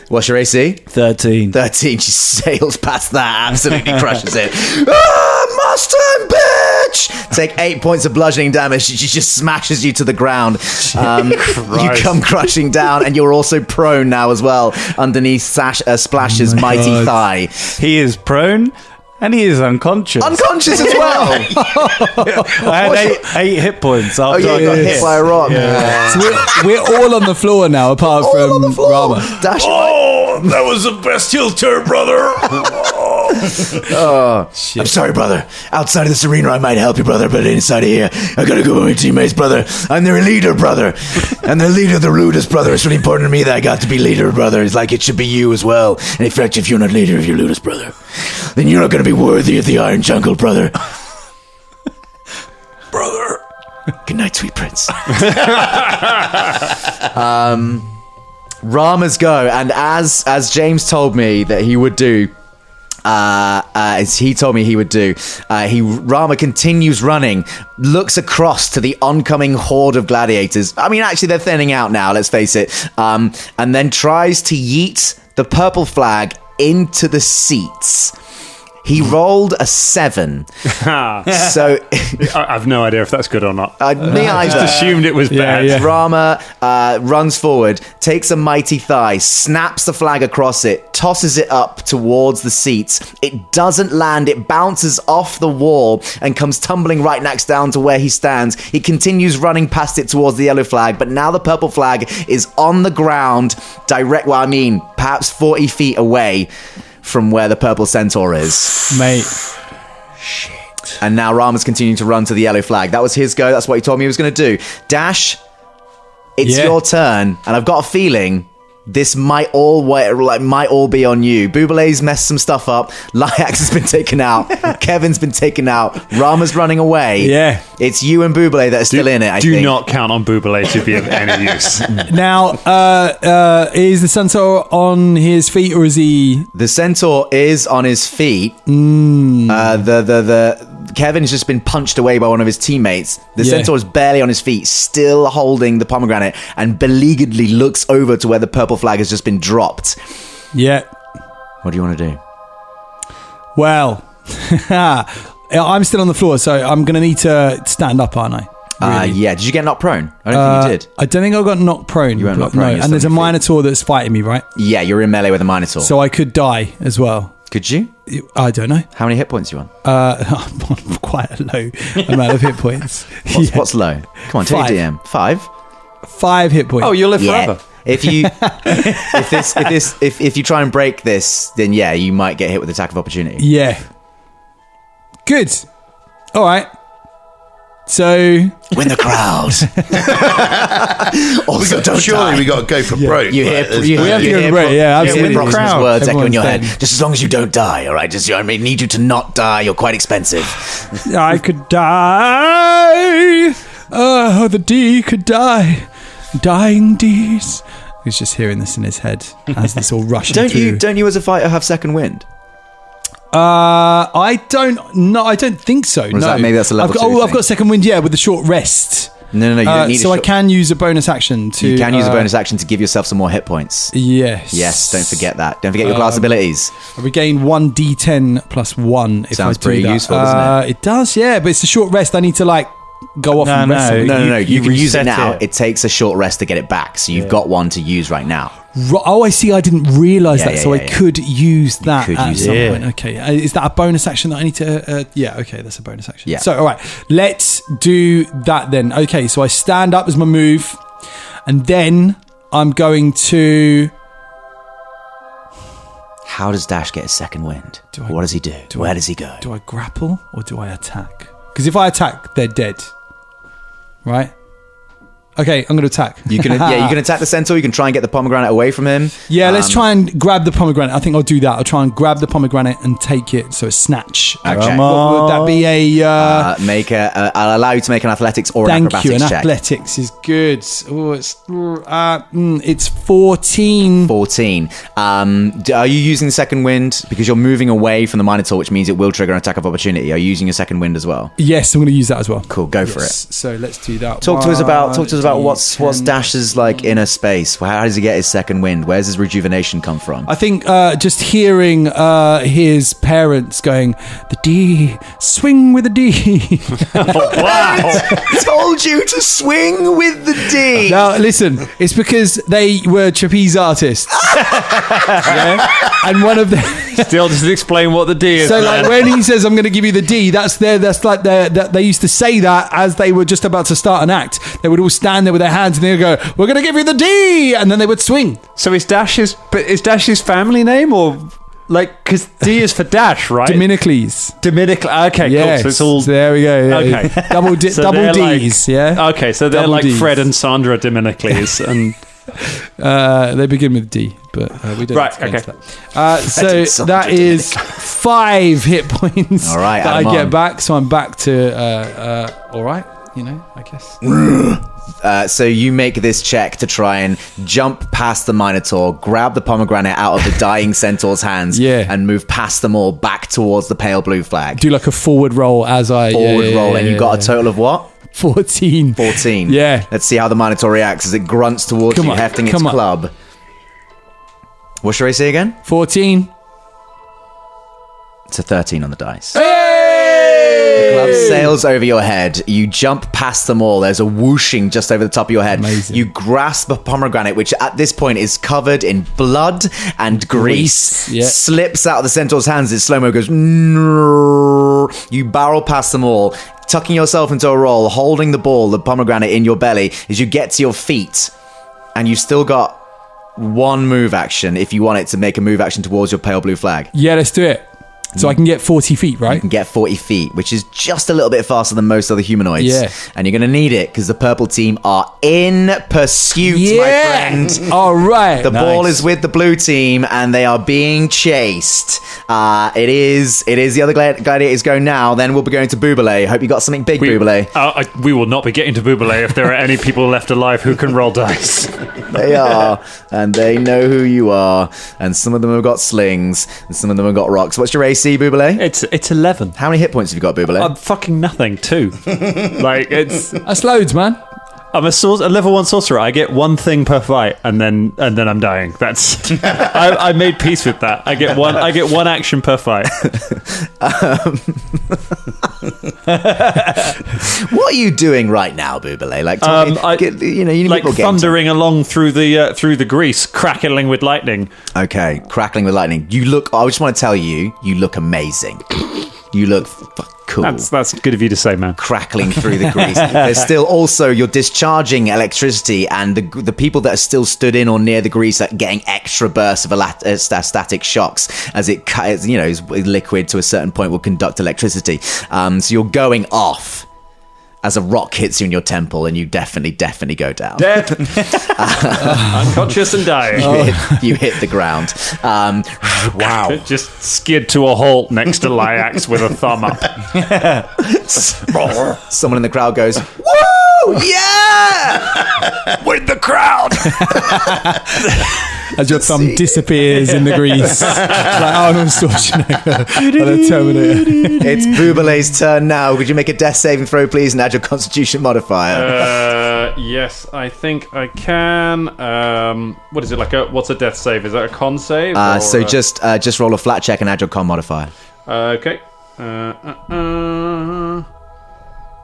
S2: What's your AC?
S5: 13.
S2: 13. She sails past that, absolutely crushes it. Mustang bitch! Take 8 points of bludgeoning damage. She just smashes you to the ground. You come crushing down, and you're also prone now as well, underneath Splash's mighty thigh.
S5: He is prone and he is unconscious.
S2: Unconscious as well.
S5: I had eight hit points after I got
S2: hit by a rock.
S1: So we're all on the floor now, apart from Rama.
S2: Dash.
S6: Oh, that was the best heel turn, brother.
S2: I'm sorry, brother. Outside of this arena, I might help you, brother, but inside of here, I gotta go with my teammates, brother. I'm their leader, brother. And the leader of the rudest, brother. It's really important to me that I got to be leader, brother. It's like it should be you as well. And in fact, if you're not leader of your rudest, brother, then you're not gonna be worthy of the Iron Jungle, brother.
S6: Brother.
S2: Good night, sweet prince. Rama's go, and as James told me that he would do, as he told me he would do, Rama continues running, looks across to the oncoming horde of gladiators. I mean, actually, they're thinning out now, let's face it, and then tries to yeet the purple flag into the seats. He rolled a 7. So
S4: I have no idea if that's good or not.
S2: me
S4: I
S2: either.
S4: just assumed it was bad.
S1: yeah.
S2: Rama runs forward, takes a mighty thigh, snaps the flag across it, tosses it up towards the seats. It doesn't land. It bounces off the wall and comes tumbling right next down to where he stands. He continues running past it towards the yellow flag, but now the purple flag is on the ground, perhaps 40 feet away from where the purple centaur is.
S1: Mate.
S2: And now Rama's continuing to run to the yellow flag. That was his go. That's what he told me he was going to do. Dash, it's your turn. And I've got a feeling this might all be on you. Bubilé's messed some stuff up. Lyax has been taken out. Kevin's been taken out. Rama's running away.
S1: Yeah.
S2: It's you and Bubilé that are still in it, I think.
S4: Do not count on Bubilé to be of any use.
S1: Now, is the centaur on his feet or is he...
S2: The centaur is on his feet. Kevin's just been punched away by one of his teammates. The centaur is barely on his feet, still holding the pomegranate, and beleagueredly looks over to where the purple flag has just been dropped.
S1: Yeah.
S2: What do you want to do?
S1: Well, I'm still on the floor, so I'm going to need to stand up, aren't I? Really?
S2: Yeah. Did you get knocked prone? I don't think you did.
S1: I don't think I got knocked prone.
S2: You weren't knocked prone,
S1: No,
S2: you're
S1: and there's a
S2: still on your feet.
S1: minotaur that's fighting me, right?
S2: Yeah, you're in melee with a minotaur.
S1: So I could die as well.
S2: Could you?
S1: I don't know.
S2: How many hit points are you on?
S1: I'm on quite a low amount of hit points.
S2: What's low? Come on, take
S1: 5.
S2: a DM. 5?
S1: 5 hit points.
S4: Oh, you'll live forever.
S2: If you if you try and break this, then yeah, you might get hit with attack of opportunity.
S1: Yeah. Good. All right. So
S2: Win the crowd. Also, don't
S3: Surely
S2: die.
S3: we got to go for broke.
S2: You hear,
S3: Like,
S2: you
S1: We have to
S2: hear,
S1: go right, yeah, absolutely.
S2: Proximus
S1: Crowd.
S2: words echo in your
S1: Everyone's
S2: head.
S1: dead.
S2: Just as long as you don't die, all right? Just I need you to not die. You're quite expensive.
S1: I could die. Oh, the D could die. Dying D's. He's just hearing this in his head as this all rushing through.
S2: Don't you as a fighter have second wind?
S1: I don't. No, I don't think so.
S2: is
S1: No,
S2: that- maybe that's a level 2
S1: I've
S2: thing?
S1: got second wind. Yeah, with the short rest.
S2: No, you don't need
S1: So
S2: a
S1: I
S2: shot.
S1: can use a bonus action to.
S2: You can use a bonus action to give yourself some more hit points.
S1: Yes.
S2: Yes, don't forget that. Don't forget your class abilities.
S1: I regain 1d10 plus 1 if
S2: Sounds
S1: I do
S2: pretty
S1: that.
S2: useful, doesn't
S1: It does, yeah, but it's a short rest. I need to go off and rest. something.
S2: No. You can use it
S5: reset
S2: now.
S5: it.
S2: It takes a short rest to get it back, so you've got one to use right now.
S1: Oh, I see. I didn't realise
S2: Yeah,
S1: that,
S2: yeah,
S1: so
S2: yeah,
S1: I
S2: yeah.
S1: could use that
S2: could
S1: at
S2: use
S1: some
S5: it.
S1: point. Okay, is that a bonus action that I need to? Yeah, okay, that's a bonus action.
S2: Yeah.
S1: So, all right, let's do that then. Okay, so I stand up as my move, and then I'm going to.
S2: How does Dash get a second wind? What does he do? Where does he go?
S1: Do I grapple or do I attack? Because if I attack, they're dead. Right? Okay, I'm going to attack.
S2: You can attack the centaur. You can try and get the pomegranate away from him.
S1: Yeah, let's try and grab the pomegranate. I think I'll do that. I'll try and grab the pomegranate and take it. So it's snatch.
S2: Okay.
S1: What would that be?
S2: I'll allow you to make an athletics or an
S1: Thank
S2: acrobatics
S1: you. And
S2: check.
S1: athletics is good. Oh, it's 14.
S2: 14. Are you using the second wind because you're moving away from the minotaur, which means it will trigger an attack of opportunity? Are you using your second wind as well?
S1: Yes, I'm going to use that as well.
S2: Cool, go for it.
S1: So let's do that.
S2: Talk to us about what's Dash's inner space. How does he get his second wind? Where's his rejuvenation come from?
S1: I think just hearing his parents going, the D, swing with the D.
S2: Told you to swing with the D.
S1: Now, listen, it's because they were trapeze artists. Yeah? And one of them.
S4: Still doesn't explain what the D is.
S1: So,
S4: man.
S1: when he says, I'm going to give you the D, they used to say that as they were just about to start an act. They would all stand there with their hands and they would go, we're going to give you the D. And then they would swing.
S4: So is Dash's family name or because D is for Dash, right?
S1: Dominicles.
S4: Okay,
S1: Yes.
S4: cool. So it's all
S1: So there we go. Yeah.
S4: Okay.
S1: Double
S4: So
S1: double
S4: they're
S1: D's, yeah?
S4: Okay, so they're
S1: Double
S4: like
S1: Ds.
S4: Fred and Sandra Dominicles, and
S1: They begin with D, but we don't.
S4: Right,
S1: explain
S4: okay.
S1: that. So that is 5 hit points.
S2: All right,
S1: that
S2: add 'em
S1: I get
S2: on.
S1: back. So I'm back to all right. I guess.
S2: So you make this check to try and jump past the minotaur, grab the pomegranate out of the dying centaur's hands,
S1: Yeah.
S2: and move past them all back towards the pale blue flag.
S1: Do like a forward roll as I
S2: Forward roll, and you got a total of what?
S1: 14.
S2: 14.
S1: Yeah.
S2: Let's see how the minotaur reacts as it grunts towards
S1: Come
S2: you,
S1: on,
S2: hefting its
S1: come on.
S2: club. What should I say again?
S1: 14.
S2: It's a 13 on the dice. The club sails over your head. You jump past them all. There's a whooshing just over the top of your head.
S1: Amazing.
S2: You grasp a pomegranate, which at this point is covered in blood and grease.
S1: Yeah.
S2: Slips out of the centaur's hands. Its slow-mo goes... You barrel past them all, tucking yourself into a roll, holding the ball, the pomegranate in your belly, as you get to your feet. And you've still got one move action if you want it to make a move action towards your pale blue flag.
S1: Yeah, let's do it. So I can get 40 feet, right?
S2: You can get 40 feet, which is just a little bit faster than most other humanoids.
S1: Yeah.
S2: And you're going to need it because the purple team are in pursuit, my friend.
S1: All right.
S2: The ball is with the blue team, and they are being chased. It is the other gladiators go now. Then we'll be going to Buble. Hope you got something big, Buble.
S4: We will not be getting to Buble if there are any people left alive who can roll dice.
S2: They are, and they know who you are. And some of them have got slings, and some of them have got rocks. What's your AC, Buble?
S4: It's 11.
S2: How many hit points have you got, Buble?
S4: I'm fucking nothing too.
S1: That's loads, man.
S4: I'm a level 1 sorcerer. I get one thing per fight, and then I'm dying. That's I made peace with that. I get one action per fight.
S2: What are you doing right now, Buble? Like, you need
S4: like
S2: people
S4: thundering along through the grease, crackling with lightning.
S2: Okay, crackling with lightning. You look. I just want to tell you, you look amazing. You look cool.
S4: That's good of you to say, man.
S2: Crackling through the grease. There's still also, you're discharging electricity, and the people that are still stood in or near the grease are getting extra bursts of static shocks as it is liquid to a certain point will conduct electricity. So you're going off as a rock hits you in your temple, and you definitely go down.
S4: Dead. Unconscious and dying.
S2: You hit the ground. Wow.
S4: Just skid to a halt next to Lyax with a thumb up.
S2: Someone in the crowd goes, "Woo! Yeah!"
S6: With the crowd.
S1: As your thumb disappears in the grease. Like Arnold Schwarzenegger on a Terminator.
S2: It's Bubule's turn now. Could you make a death saving throw, please, and add your Constitution modifier?
S4: Yes, I think I can. What is it like? What's a death save? Is that a con save?
S2: So just roll a flat check and add your con modifier.
S4: Okay.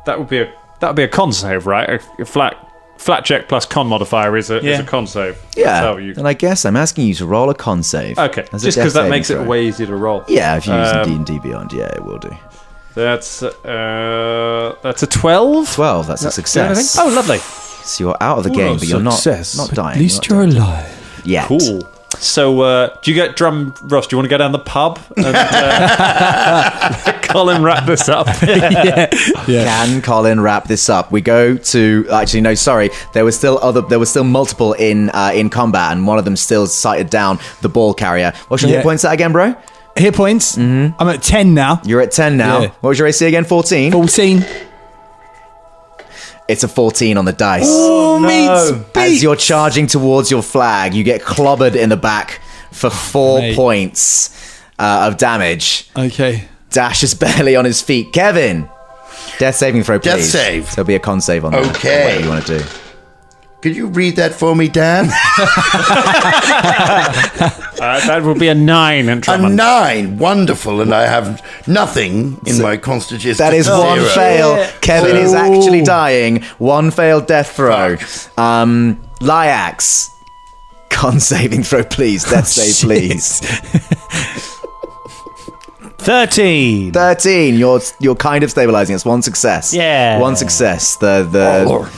S4: That would be a con save, right? A flat check plus con modifier is a con save.
S2: Yeah. And I guess I'm asking you to roll a con save.
S4: Okay. Just because that makes it way easier to roll.
S2: Yeah, if you're using D&D Beyond, yeah, it will do.
S4: That's a 12.
S2: 12. That's a success.
S4: Oh, lovely.
S2: So you're out of the game, but you're not dying.
S1: At least you're alive.
S2: Yeah.
S4: Cool. So, do you get Ross? Do you want to go down the pub and Colin wrap this up?
S1: Yeah.
S2: Can Colin wrap this up? We go to actually no, sorry. There were still multiple in combat, and one of them still sighted down the ball carrier. What's your hit points at again, bro?
S1: Hit points? Mm-hmm. I'm at 10 now.
S2: You're at 10 now.
S1: Yeah.
S2: What was your AC again? 14?
S1: 14.
S2: It's a 14 on the dice.
S1: Oh, no.
S2: As you're charging towards your flag, you get clobbered in the back for 4 points of damage.
S1: Okay.
S2: Dash is barely on his feet. Kevin, death saving throw, please.
S3: Death save.
S2: So there'll be a con save on that.
S3: Okay.
S2: Whatever you want to do.
S3: Could you read that for me, Dan?
S4: That would be a 9.
S3: A 9. Wonderful. And I have nothing in my constitution.
S2: That is one fail. Kevin is actually dying. One failed death throw. Lyax, con saving throw, please. Death save, please.
S5: 13.
S2: 13. You're kind of stabilizing. It's one success.
S5: Yeah.
S2: One success. The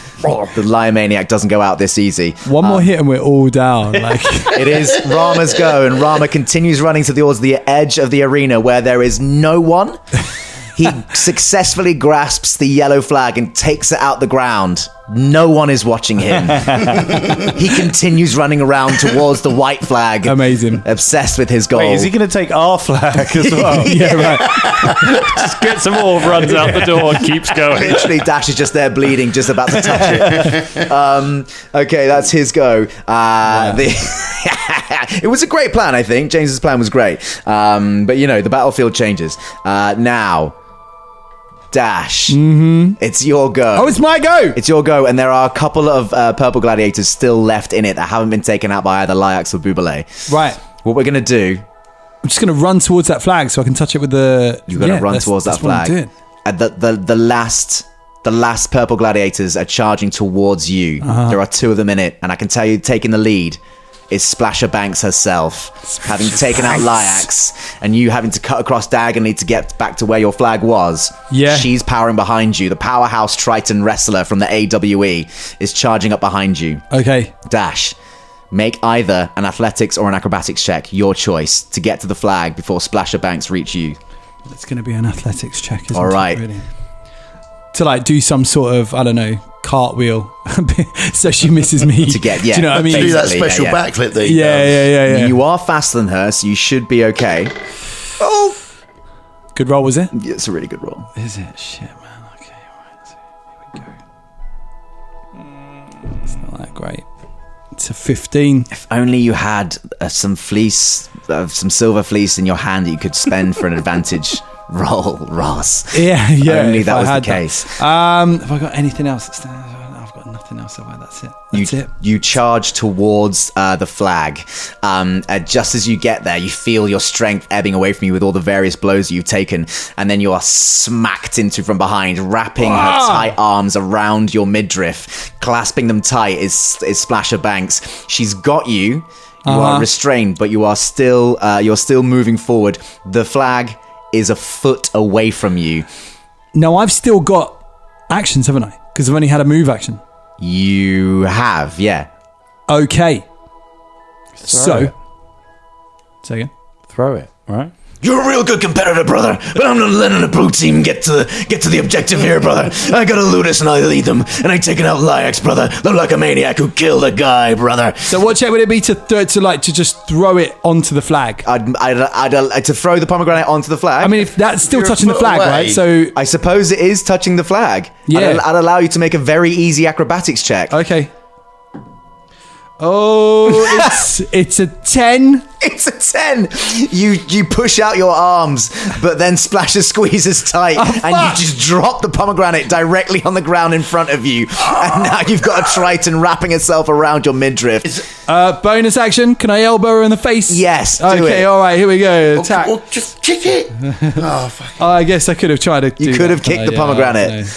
S2: Lion Maniac doesn't go out this easy.
S1: One more hit and we're all down. Like
S2: It is Rama's go, and Rama continues running towards the edge of the arena where there is no one. He successfully grasps the yellow flag and takes it out the ground. No one is watching him. He continues running around towards the white flag.
S1: Amazing.
S2: Obsessed with his goal.
S5: Wait, is he going to take our flag as well?
S1: yeah, right.
S4: Just gets them all, runs out the door, and keeps going.
S2: Literally, Dash is just there bleeding, just about to touch it. Okay, that's his go. It was a great plan, I think. James's plan was great. But, the battlefield changes. Now, Dash, it's your go.
S1: Oh, it's my go.
S2: It's your go, and there are a couple of purple gladiators still left in it that haven't been taken out by either Lyax or Buble.
S1: Right.
S2: What we're going to do
S1: I'm just going to run towards that flag so I can touch it with the...
S2: You're going to run towards that flag.
S1: What I'm doing.
S2: The last purple gladiators are charging towards you. There are 2 of them in it, and I can tell you, taking the lead is Splasher Banks herself, having taken out Lyax, and you having to cut across diagonally to get back to where your flag was.
S1: Yeah.
S2: She's powering behind you. The powerhouse Triton wrestler from the AWE is charging up behind you.
S1: Okay.
S2: Dash. Make either an athletics or an acrobatics check, your choice, to get to the flag before Splasher Banks reach you.
S1: It's going to be an athletics check, isn't
S2: All right.
S1: it? Really? To like do some sort of, I don't know, cartwheel so she misses me.
S2: To get,
S1: Do you know what I mean?
S3: To do that
S2: Basically,
S3: special
S2: yeah.
S3: backflip that
S1: Yeah.
S2: You are faster than her, so you should be okay. Oh,
S1: Good roll, was it?
S2: it's a really good roll.
S1: Is it? Shit, man. Okay, alright. So here we go. It's not that great. It's a 15.
S2: If only you had some some silver fleece in your hand that you could spend for an advantage roll, Ross.
S1: Yeah.
S2: Only
S1: if
S2: that
S1: I
S2: was the
S1: had
S2: case.
S1: Have I got anything else that stands? I've got nothing else. That's it. That's it.
S2: You charge towards the flag. Just as you get there, you feel your strength ebbing away from you with all the various blows you've taken, and then you are smacked into from behind, wrapping her tight arms around your midriff, clasping them tight is Splasher Banks. She's got you. You are restrained, but you are still you're still moving forward. The flag is a foot away from you.
S1: Now I've still got actions, haven't I? Because I've only had a move action.
S2: You have, yeah.
S1: Okay. So, say again.
S5: Throw it, right?
S6: You're a real good competitor, brother, but I'm not letting the blue team get to the objective here, brother. I got a Ludus and I lead them, and I taking out Lyax, brother. They're like a maniac who killed a guy, brother.
S1: So what check would it be to just throw it onto the flag?
S2: I'd to throw the pomegranate onto the flag.
S1: I mean, if that's still
S3: You're a
S1: touching the
S3: foot
S1: flag,
S3: away.
S1: right? So,
S2: I suppose it is touching the flag.
S1: Yeah.
S2: I'd allow you to make a very easy acrobatics check.
S1: okay. Oh, it's a 10.
S2: It's a 10. You push out your arms, but then Splasher squeezes tight, and you just drop the pomegranate directly on the ground in front of you. And now you've got a Triton wrapping itself around your midriff.
S1: Bonus action. Can I elbow her in the face?
S2: Yes, do
S1: Okay,
S2: it.
S1: all right, here we go. Attack.
S3: Well, just kick it. Oh, fuck.
S1: I guess I could have tried to do
S2: You could
S1: that,
S2: have kicked
S1: but
S2: the pomegranate.
S1: I don't know.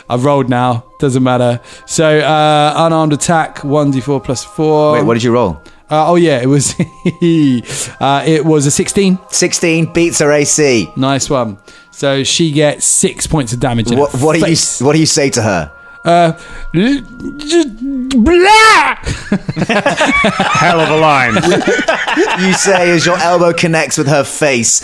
S1: I've rolled now. Doesn't matter. So, unarmed attack, 1d4 plus 4.
S2: Wait, what did you roll?
S1: It was it was a 16.
S2: 16 beats her AC.
S1: Nice one. So she gets 6 points of damage. In
S2: What
S1: her
S2: do
S1: face.
S2: you say to her?
S1: Blah!
S4: Hell of a line.
S2: You say as your elbow connects with her face,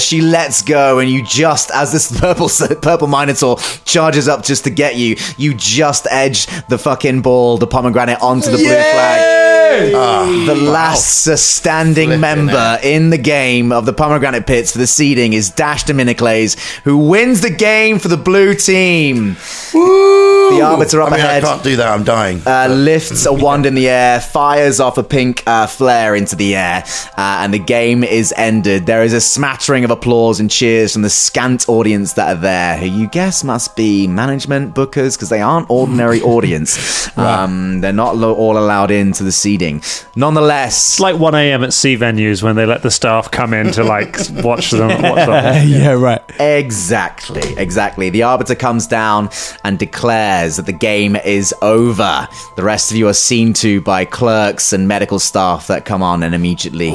S2: she lets go, and you just, as this purple Minotaur charges up just to get you, you just edge the fucking ball, the pomegranate, onto the blue flag. The last standing
S3: Flipping
S2: member in the game of the pomegranate pits for the seeding is Dash Dominicles, who wins the game for the blue team. The arbiter up
S3: I
S2: ahead
S3: can't do that. I'm dying.
S2: lifts a wand in the air, fires off a pink flare into the air, and the game is ended. There is a smattering of applause and cheers from the scant audience that are there, who you guess must be management, bookers, because they aren't ordinary audience. They're not all allowed into the seating. Nonetheless,
S4: It's like 1 a.m. at C venues when they let the staff come in to watch them.
S1: Yeah, right.
S2: Exactly. The arbiter comes down and declares that the game is over. The rest of you are seen to by clerks and medical staff that come on and immediately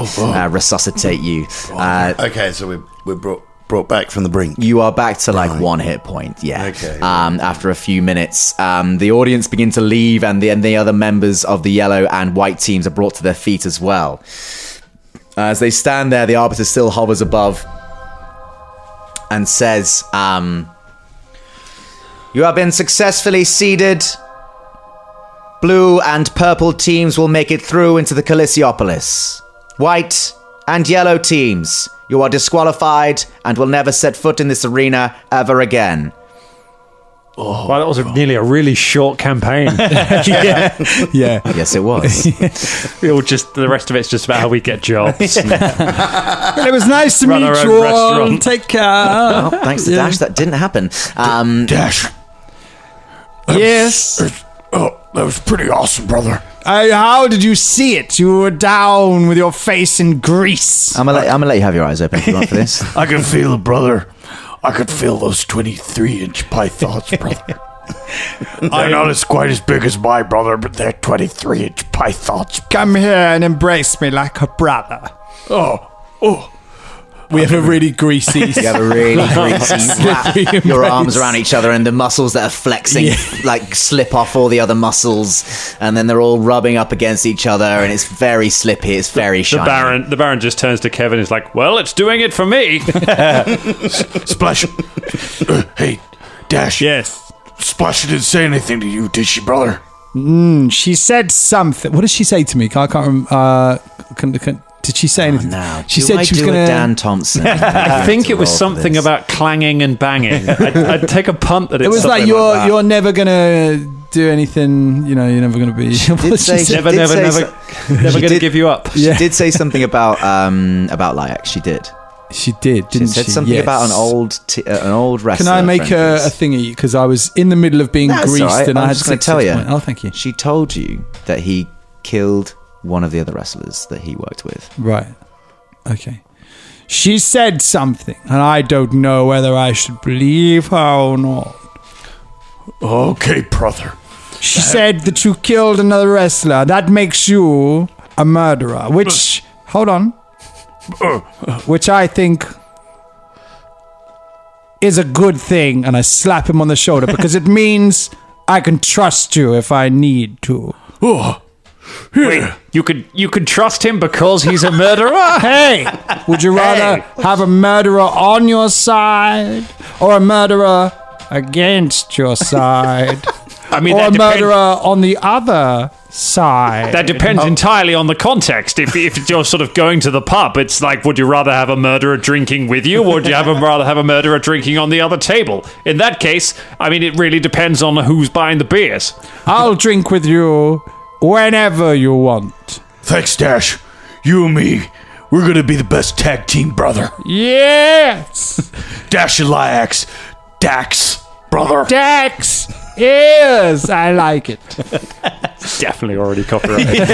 S2: resuscitate you.
S3: Okay, so we're brought back from the brink.
S2: You are back to like 1 hit point, yeah.
S3: Okay.
S2: After a few minutes, the audience begin to leave, and the other members of the yellow and white teams are brought to their feet as well. As they stand there, the arbiter still hovers above and says, "You have been successfully seeded. Blue and purple teams will make it through into the Calissiopolis. White and yellow teams, you are disqualified and will never set foot in this arena ever again."
S4: Well, that was nearly a really short campaign.
S1: Yeah.
S2: Yes, it was.
S4: The rest of it's just about how we get jobs.
S1: Well, it was nice to
S4: Run
S1: meet
S4: our own
S1: you all.
S4: restaurant.
S1: Take care.
S2: Well, thanks to Dash, that didn't happen.
S6: Dash.
S1: Yes.
S6: Oh, that was pretty awesome, brother.
S1: How did you see it? You were down with your face in grease.
S2: I'm gonna let you have your eyes open if you want for this.
S6: I can feel it, brother. I could feel those 23-inch pythons, brother. They're not as quite as big as my brother, but they're 23-inch pythons.
S1: Come here and embrace me like a brother.
S6: Oh.
S1: We have a really greasy...
S2: You have a really greasy wrap your arms around each other, and the muscles that are flexing like slip off all the other muscles, and then they're all rubbing up against each other, and it's very slippy, it's very shiny.
S4: The Baron just turns to Kevin and is like, well, it's doing it for me.
S6: Splash. Hey, Dash.
S1: Yes.
S6: Splash didn't say anything to you, did she, brother?
S1: She said something. What did she say to me? I can't remember. Did she say anything?
S2: No.
S1: She said she was going to...
S2: Dan Thompson.
S4: I think it was something about clanging and banging. I'd take a punt that
S1: It was like,
S4: that.
S1: you're never going to do anything, you're never going to be...
S4: Never going to give you up.
S2: She did say something about Lyax. She did.
S1: She did, didn't she?
S2: She said something about an old wrestler.
S1: Can I make a thingy? Because I was in the middle of being greased,
S2: right.
S1: and I had
S2: just going to tell you.
S1: Oh, thank you.
S2: She told you that he killed one of the other wrestlers that he worked with.
S1: Right. Okay. She said something, and I don't know whether I should believe her or not.
S6: Okay, brother.
S1: She said that you killed another wrestler. That makes you a murderer, which... Hold on. Which I think is a good thing, and I slap him on the shoulder because it means I can trust you if I need to.
S4: Wait, you could trust him because he's a murderer?
S1: Hey, would you rather have a murderer on your side or a murderer against your side?
S4: I mean,
S1: or a murderer on the other side?
S4: That depends entirely on the context. If you're sort of going to the pub, it's like, would you rather have a murderer drinking with you, or would you rather have a murderer drinking on the other table? In that case, I mean, it really depends on who's buying the beers.
S1: I'll drink with you whenever you want.
S6: Thanks, Dash. You and me, we're going to be the best tag team, brother.
S1: Yes!
S6: Dash and Lyax. Dax, brother.
S1: Dax! Yes, I like it.
S4: Definitely already copyrighted.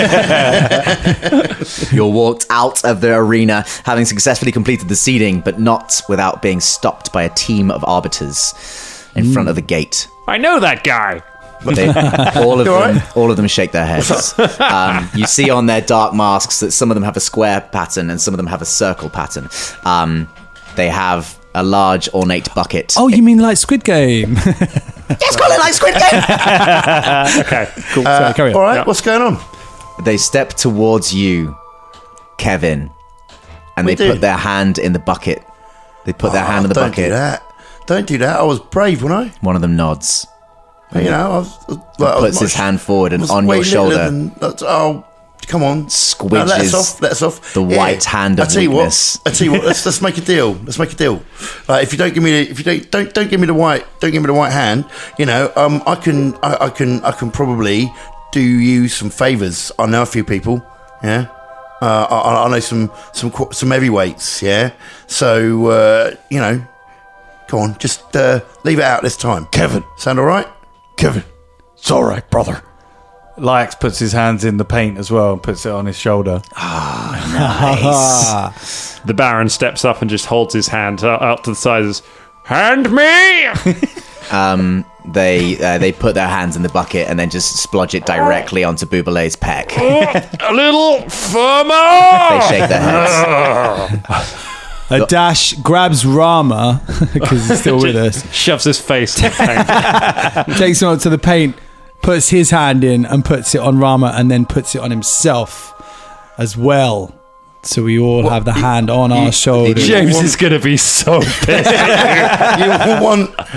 S2: You're walked out of the arena, having successfully completed the seeding, but not without being stopped by a team of arbiters in front of the gate.
S4: I know that guy.
S2: All of them shake their heads. You see on their dark masks that some of them have a square pattern and some of them have a circle pattern. They have a large ornate bucket.
S1: Oh, you mean like Squid Game?
S2: Let's call it like Squid Game.
S4: Okay, cool.
S1: Sorry, carry on.
S3: All right, what's going on?
S2: They step towards you, Kevin, and they put their hand in the bucket. They put their hand in the bucket.
S3: Don't do that. I was brave, wasn't I?
S2: One of them nods.
S3: You know,
S2: Puts his hand forward and on your shoulder.
S3: Come on.
S2: Squidges
S3: let us off.
S2: The white hand of weakness.
S3: I tell you what. Let's make a deal. If you don't give me don't give me the white hand. You know, I can probably do you some favors. I know a few people. Yeah. I know some heavyweights. Yeah. So you know, come on, just leave it out this time.
S6: Kevin.
S3: Sound all right?
S6: Kevin, it's all right, brother.
S5: Lyax puts his hands in the paint as well and puts it on his shoulder.
S2: Nice.
S4: The Baron steps up and just holds his hand out to the side and says, hand me!
S2: They put their hands in the bucket and then just splodge it directly onto Bubelay's peck.
S4: A little firmer!
S2: They shake their heads.
S1: Dash grabs Rama, because he's still with us,
S4: Shoves his face in the paint.
S1: takes him up to the paint, puts his hand in and puts it on Rama, and then puts it on himself as well. So we all have the hand on our shoulder.
S4: James is going to be so pissed.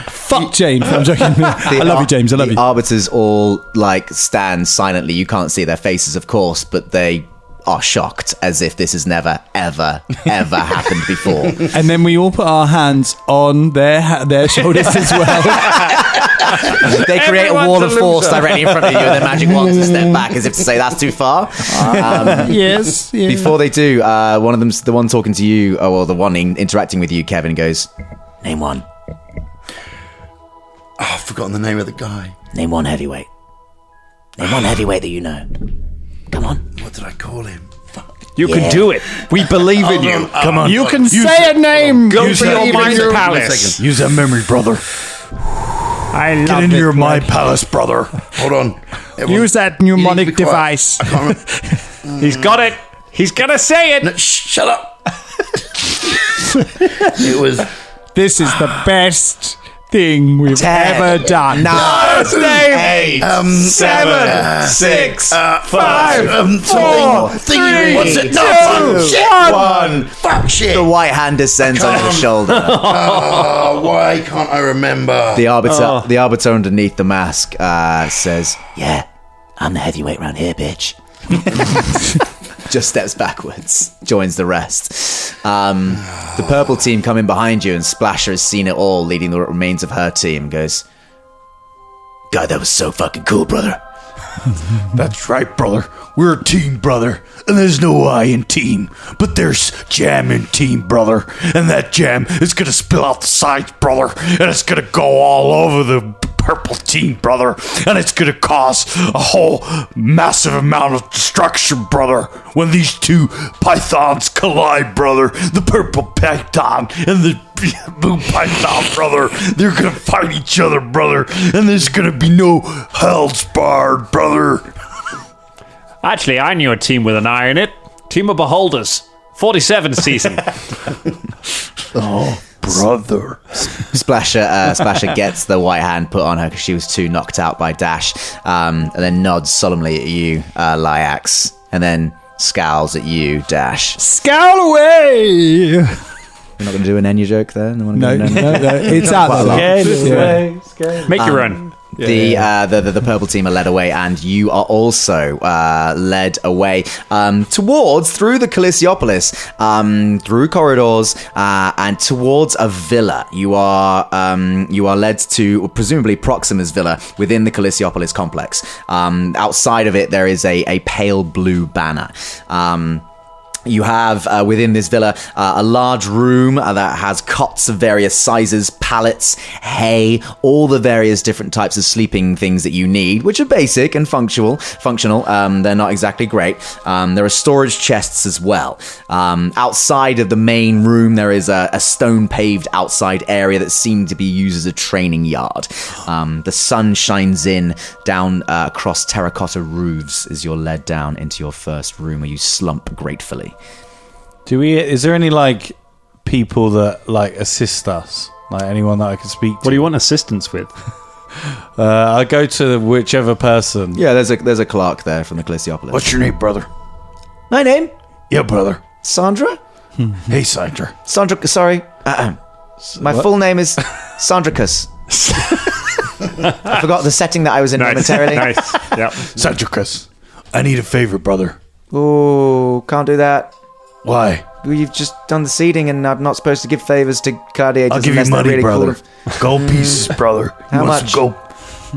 S1: Fuck James. I'm joking. I love you, James. I love you.
S2: The arbiters all stand silently. You can't see their faces, of course, but they are shocked as if this has never, ever, ever happened before.
S1: And then we all put our hands on their shoulders as well.
S2: They create a wall of force directly in front of you, and then magic wands to step back as if to say that's too far.
S1: Yes. Yeah.
S2: Before they do, one of them's the one talking to you, or the one interacting with you, Kevin, goes, "Name one."
S3: I've forgotten the name of the guy.
S2: Name one heavyweight. Name one heavyweight that you know. Come on.
S3: What did I call him?
S4: You can do it. We believe in you.
S6: Come on.
S1: You can say a name.
S4: Go for your mind palace.
S6: Use that memory, brother.
S1: I love
S6: Get into your mind palace, brother.
S3: Hold on. Everyone,
S1: Use that
S3: you need to
S1: mnemonic
S3: be quiet.
S1: device.
S3: I can't remember.
S4: He's got it. He's gonna say it.
S3: No, shut up. It was
S1: This is the best thing we've ever done.
S2: 9,
S3: 8,
S4: 7, 6, 5,
S3: 4, 3, what's it? No, fuck, shit.
S2: 1.
S3: Fuck shit.
S2: The white hand descends on your shoulder.
S3: Oh, why can't I remember?
S2: The arbiter underneath the mask says, "Yeah, I'm the heavyweight round here, bitch." Just steps backwards, joins the rest. The purple team come in behind you, and Splasher has seen it all, leading the remains of her team. Goes, "God, that was so fucking cool, brother."
S6: That's right, brother. We're a team, brother. And there's no I in team, but there's jam in team, brother. And that jam is gonna spill out the sides, brother. And it's gonna go all over the purple team, brother. And it's gonna cause a whole massive amount of destruction, brother. When these two pythons collide, brother. The purple python and the blue python, brother. They're gonna fight each other, brother. And there's gonna be no hell's barred, brother.
S4: Actually, I knew a team with an eye in it. Team of Beholders. 47 season.
S6: Oh, brother.
S2: Splasher gets the white hand put on her because she was too knocked out by Dash, and then nods solemnly at you, Lyax, and then scowls at you, Dash.
S1: Scowl away.
S2: We're not going to do an Enya joke there?
S1: No, it's out there.
S4: Make your own.
S2: The purple team are led away, and you are also led away towards through the Callisiopolis, through corridors, and towards a villa. You are led to presumably Proxima's villa within the Callisiopolis complex. Outside of it, there is a pale blue banner. You have within this villa a large room that has cots of various sizes, pallets, hay, all the various different types of sleeping things that you need, which are basic and functional. They're not exactly great. There are storage chests as well. Outside of the main room, there is a stone-paved outside area that seemed to be used as a training yard. The sun shines in down across terracotta roofs as you're led down into your first room, where you slump gratefully.
S5: Is there any like people that like assist us? Like anyone that I can speak to?
S4: What do you want assistance with?
S5: I go to whichever person.
S2: Yeah, there's a clerk there from the Callisiopolis.
S6: What's your name, brother?
S2: My name?
S6: Yeah, brother.
S2: Sandra?
S6: Hey, Sandra.
S2: Sandra, sorry. My full name is Sandracus. I forgot the setting that I was in momentarily.
S4: Nice. Yep.
S6: Sandricus, I need a favor, brother.
S2: Oh, can't do that.
S6: Why?
S2: Well, you've just done the seeding, and I'm not supposed to give favors to gladiators.
S6: I'll give you
S2: unless they're
S6: money,
S2: really
S6: brother.
S2: Cool.
S6: Gold pieces, brother. You
S2: How
S6: want
S2: much?
S6: some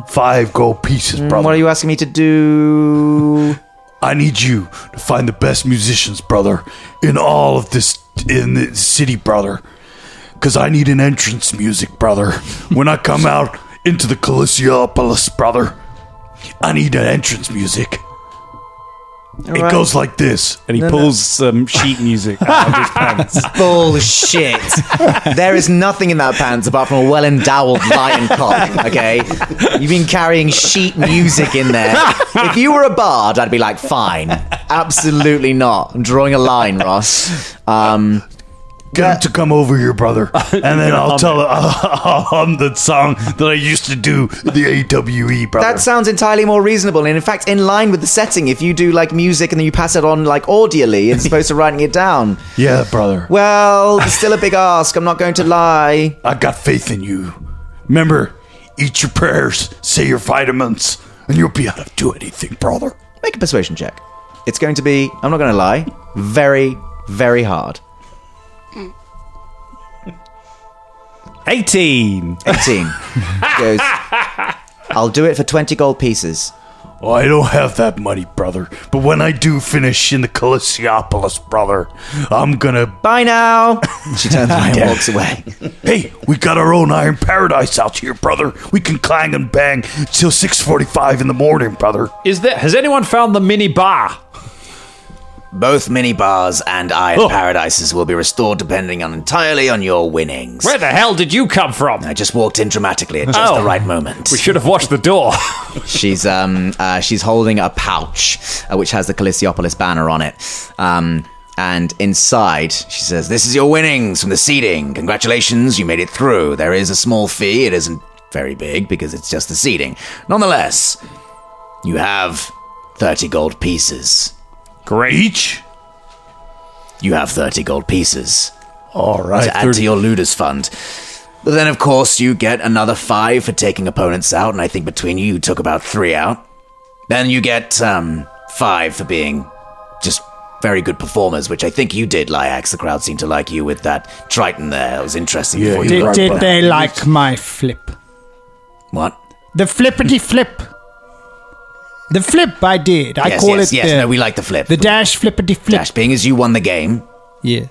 S6: 5 gold pieces, brother.
S2: What are you asking me to do?
S6: I need you to find the best musicians, brother, in all of this, in the city, brother. Because I need an entrance music, brother. When I come out into the Callisiopolis, brother, I need an entrance music. It
S2: right.
S6: goes like this.
S5: And he pulls some sheet music out of his pants.
S2: Bullshit. There is nothing in that pants apart from a well-endowed lion cock, okay? You've been carrying sheet music in there. If you were a bard, I'd be like, fine. Absolutely not. I'm drawing a line, Ross.
S6: Get him to come over here, brother. And then I'll tell I'll hum the song that I used to do, the AWE, brother.
S2: That sounds entirely more reasonable, and in fact, in line with the setting. If you do like music and then you pass it on like audially, as opposed to writing it down.
S6: Yeah, brother.
S2: Well, it's still a big ask. I'm not going to lie.
S6: I got faith in you. Remember, eat your prayers, say your vitamins, and you'll be able to do anything, brother.
S2: Make a persuasion check. It's going to be, I'm not going to lie, very, very hard.
S5: 18.
S2: 18. Goes, I'll do it for 20 gold pieces.
S6: Oh, I don't have that money, brother. But when I do finish in the Callisiopolis, brother, I'm gonna...
S2: Bye now. She turns away and walks away.
S6: Hey, we got our own Iron Paradise out here, brother. We can clang and bang till 6:45 in the morning, brother.
S4: Has anyone found the mini bar?
S2: both mini bars and iron paradises will be restored depending entirely on your winnings.
S4: Where the hell did you come from?
S2: I just walked in dramatically at just the right moment.
S4: We should have watched the door.
S2: She's holding a pouch which has the Callisiopolis banner on it. And inside, she says, "This is your winnings from the seeding. Congratulations, you made it through. There is a small fee. It isn't very big because it's just the seeding. Nonetheless, you have 30 gold pieces.
S4: Great.
S6: Each?
S2: You have 30 gold pieces.
S6: All right.
S2: To add to your looters fund. But then, of course, you get another 5 for taking opponents out, and I think between you took about 3 out. Then you get 5 for being just very good performers, which I think you did, Lyax. The crowd seemed to like you with that Triton there. It was interesting.
S3: Yeah,
S2: before you
S1: Did they like my flip?
S2: What?
S1: The flippity flip. The flip I did. I call it
S2: Yes,
S1: the,
S2: no, we like the flip.
S1: the dash flippity flip.
S2: Dash, being as you won the game,
S1: Yeah.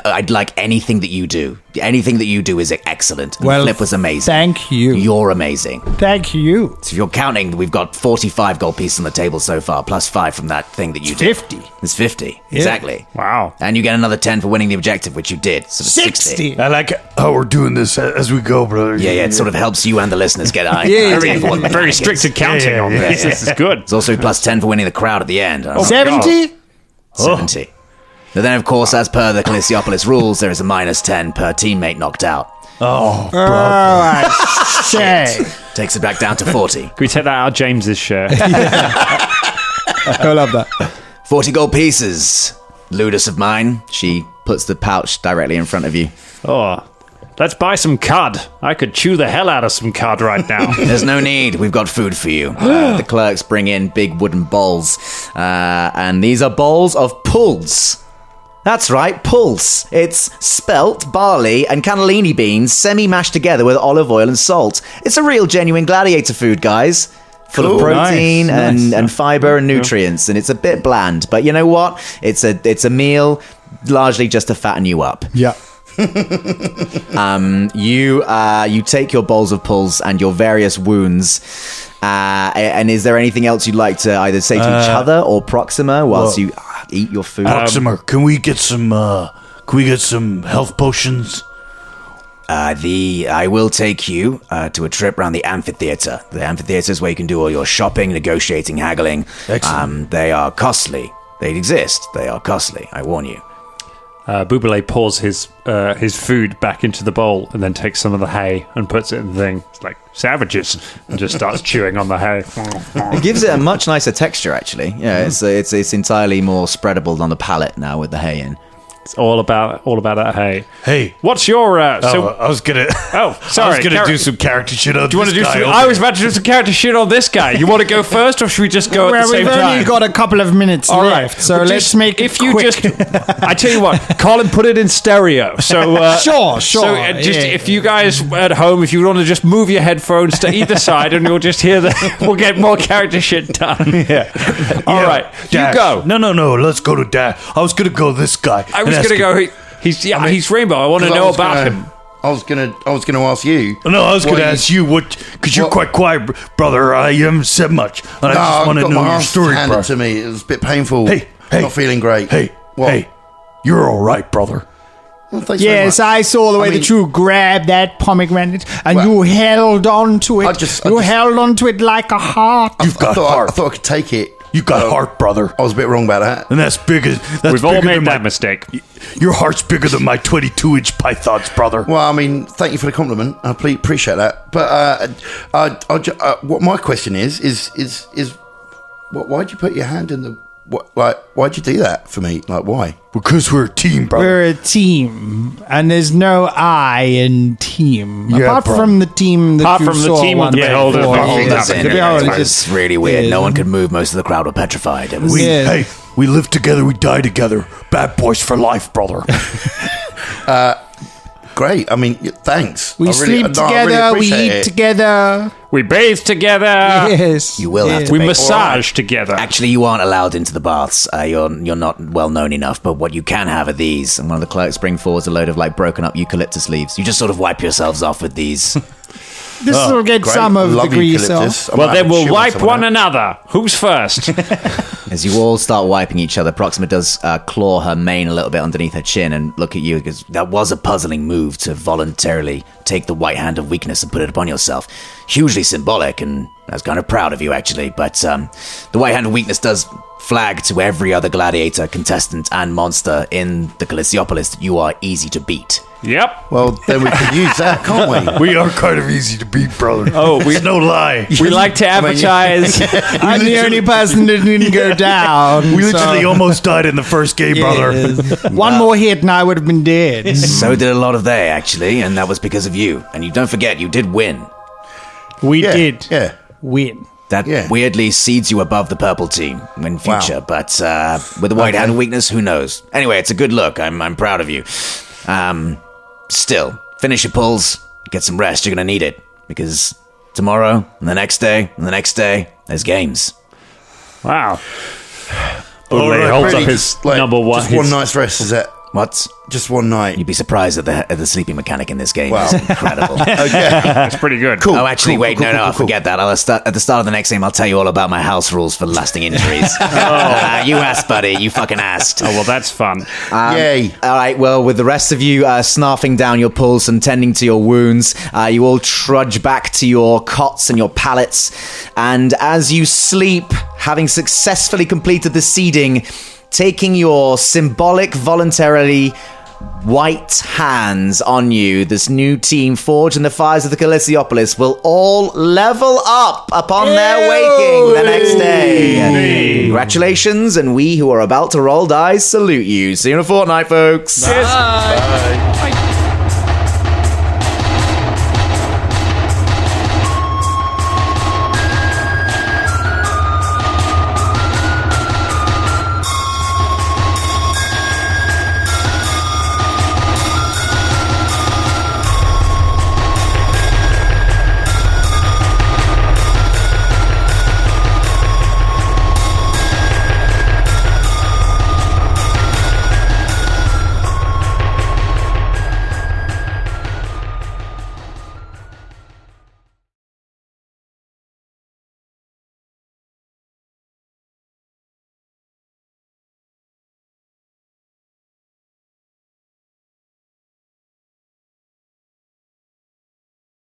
S2: I'd like anything that you do. Anything that you do is excellent. And
S1: Well,
S2: the flip was amazing.
S1: Thank you.
S2: You're amazing.
S1: Thank you.
S2: So if you're counting, we've got 45 gold pieces on the table so far, plus 5 from that thing that you did.
S1: 50.
S2: It's 50. Exactly.
S4: Wow.
S2: And you get another 10 for winning the objective, which you did. So it's 60.
S6: I like how we're doing this as we go, brother.
S2: Yeah, it sort of helps you and the listeners get an idea for what the
S4: Very
S2: mechanic
S4: strict
S2: is.
S4: accounting on this. This is good.
S2: It's also plus 10 for winning the crowd at the end.
S1: 70?
S2: 70. But then, of course, as per the Callisiopolis rules, there is a minus 10 per teammate knocked out.
S6: Oh,
S1: Oh, I say.
S2: Takes it back down to 40.
S4: Can we take that out of James's share?
S1: I love that.
S2: 40 gold pieces. Ludus of mine. She puts the pouch directly in front of you.
S4: Oh, let's buy some cud. I could chew the hell out of some cud right now.
S2: There's no need. We've got food for you. The clerks bring in big wooden bowls. And these are bowls of pulse. That's right, pulse. It's spelt, barley, and cannellini beans semi-mashed together with olive oil and salt. It's a real genuine gladiator food, guys. Full of protein and fiber and nutrients, and it's a bit bland. But you know what? It's a meal largely just to fatten you up.
S1: Yeah.
S2: You take your bowls of pulse and your various wounds. And is there anything else you'd like to either say to each other or Proxima whilst you eat your food?
S6: Proxima, can we get some health potions?
S2: I will take you to a trip around the amphitheater. The amphitheater is where you can do all your shopping, negotiating, haggling.
S6: Excellent.
S2: They are costly. They exist. They are costly. I warn you.
S4: Buble pours his food back into the bowl and then takes some of the hay and puts it in the thing. It's like savages, and just starts chewing on the hay.
S2: It gives it a much nicer texture, actually. Yeah, it's entirely more spreadable on the palate now with the hay in.
S4: It's all about that hay.
S6: Hey.
S4: What's your
S6: I was gonna.
S4: Oh, sorry.
S6: I was gonna do some character shit on.
S4: Do you want to do
S6: this guy
S4: some?
S6: over
S4: I was about to do some character shit on this guy. You want to go first, or should we just go at the
S1: Well,
S4: same
S1: we've
S4: time?
S1: only got a couple of minutes
S4: All
S1: left,
S4: right.
S1: so
S4: Well,
S1: let's
S4: just-
S1: make it
S4: if you
S1: quick.
S4: just, I tell you what, Colin, put it in stereo. So
S1: Sure.
S4: So if you guys at home, if you want to just move your headphones to either side, and you'll just hear we'll get more character shit done.
S6: Yeah.
S4: All right,
S6: Dash.
S4: you go.
S6: No. Let's go to Dash. I was gonna go this guy.
S4: I was gonna go. He's Rainbow. I want to know about him.
S3: I was gonna ask you.
S6: No, I was
S3: what
S6: gonna
S3: you-
S6: ask you because you're
S3: what-
S6: quite quiet, brother. You haven't said much, and I just
S3: I've
S6: want to
S3: got
S6: know
S3: my
S6: your
S3: arse
S6: story,
S3: handed
S6: bro.
S3: to me. It was a bit painful.
S6: Hey,
S3: not feeling great.
S6: Hey,
S3: What?
S6: hey, you're all right, brother.
S3: Well, thanks
S1: Yes,
S3: very much.
S1: I saw the way
S3: I mean-
S1: that you grabbed that pomegranate and
S3: Well,
S1: you held onto it.
S3: I just-
S1: held onto it like a heart.
S6: You've got
S3: I
S6: heart.
S3: thought I could take it.
S6: You got heart, brother,
S3: I was a bit wrong about that.
S6: and that's bigger. That's
S4: We've all
S6: bigger
S4: made
S6: than
S4: that
S6: my,
S4: mistake.
S6: Your heart's bigger than my 22-inch pythons, brother.
S3: Well, I mean, thank you for the compliment. I appreciate that. But what my question is why'd you put your hand in the? Why'd you do that for me? Like, why?
S6: Because we're a team, brother.
S1: We're a team, and there's no I in team.
S6: Yeah,
S1: Apart
S6: bro.
S1: from the team that
S4: Apart
S1: you
S4: from the
S1: saw
S4: team with
S1: one
S4: the
S1: day
S4: beholder.
S1: before.
S4: Beholder.
S2: That's
S1: The
S2: it.
S1: beholder
S2: It's
S1: just-
S2: really weird.
S1: yeah.
S2: No one could move. Most of the crowd were petrified. It was.
S1: Yeah.
S6: Hey, we live together, we die together. Bad boys for life, brother.
S3: Great. I mean, thanks.
S1: We
S3: I
S1: sleep
S3: no, I really
S1: together, we
S3: appreciate
S1: eat
S3: it.
S1: together.
S4: We bathe together.
S1: Yes.
S2: You will have to
S4: We
S2: bathe.
S4: massage together.
S2: Actually, you aren't allowed into the baths. You're not well known enough. But what you can have are these. And one of the clerks bring forward a load of like broken up eucalyptus leaves. You just sort of wipe yourselves off with these.
S7: This will get
S3: Great.
S7: some of the
S3: Love
S7: grease
S3: eucalyptus.
S7: off.
S3: I
S4: Well,
S3: might
S4: then
S3: have a
S4: we'll
S3: chew
S4: wipe
S3: some of
S4: one
S3: that.
S4: another. Who's first?
S2: As you all start wiping each other, Proxima does claw her mane a little bit underneath her chin and look at you because that was a puzzling move to voluntarily take the white hand of weakness and put it upon yourself. Hugely symbolic, and I was kind of proud of you, actually. But the white hand of weakness does flag to every other gladiator, contestant, and monster in the Callisiopolis that you are easy to beat.
S4: Yep.
S3: Well, then we can use that, can't we?
S6: We are kind of easy to beat, brother.
S5: Oh,
S6: It's no lie.
S5: We like to advertise.
S7: I'm the only person that didn't go down.
S6: We literally almost died in the first game, brother.
S7: One more hit and I would have been dead.
S2: So did a lot of they, actually, and that was because of you. And you don't forget, you did win.
S7: We
S3: Yeah,
S7: did
S3: yeah.
S7: win.
S2: That
S3: Yeah.
S2: weirdly seeds you above the purple team in future, but with the white hand of weakness, who knows? Anyway, it's a good look. I'm proud of you. Still, finish your pulls, get some rest. You're gonna need it because tomorrow and the next day and the next day, there's games.
S4: Wow.
S3: All
S4: Boule
S3: right,
S4: holds
S3: really,
S4: up his
S3: just, like,
S4: number one.
S3: Just one night's rest, is that?
S2: What?
S3: Just one night.
S2: You'd be surprised at the sleeping mechanic in this game.
S3: Wow.
S2: It's incredible.
S3: Okay.
S4: That's pretty good.
S3: Cool.
S2: Oh, actually,
S3: Cool,
S2: wait,
S3: cool,
S2: no,
S3: cool,
S2: I
S3: cool, cool.
S2: forget that. At the start of the next game, I'll tell you all about my house rules for lasting injuries. You asked, buddy. You fucking asked.
S4: Oh, well, that's fun.
S3: Yay.
S2: All right, well, with the rest of you snarfing down your pulse and tending to your wounds, you all trudge back to your cots and your pallets. And as you sleep, having successfully completed the seeding, taking your symbolic, voluntarily white hands on you, this new team forged in the fires of the Callisiopolis will all level up upon their waking the next day. Congratulations, and we who are about to roll dice salute you. See you in a fortnight, folks.
S4: Cheers.
S3: Bye.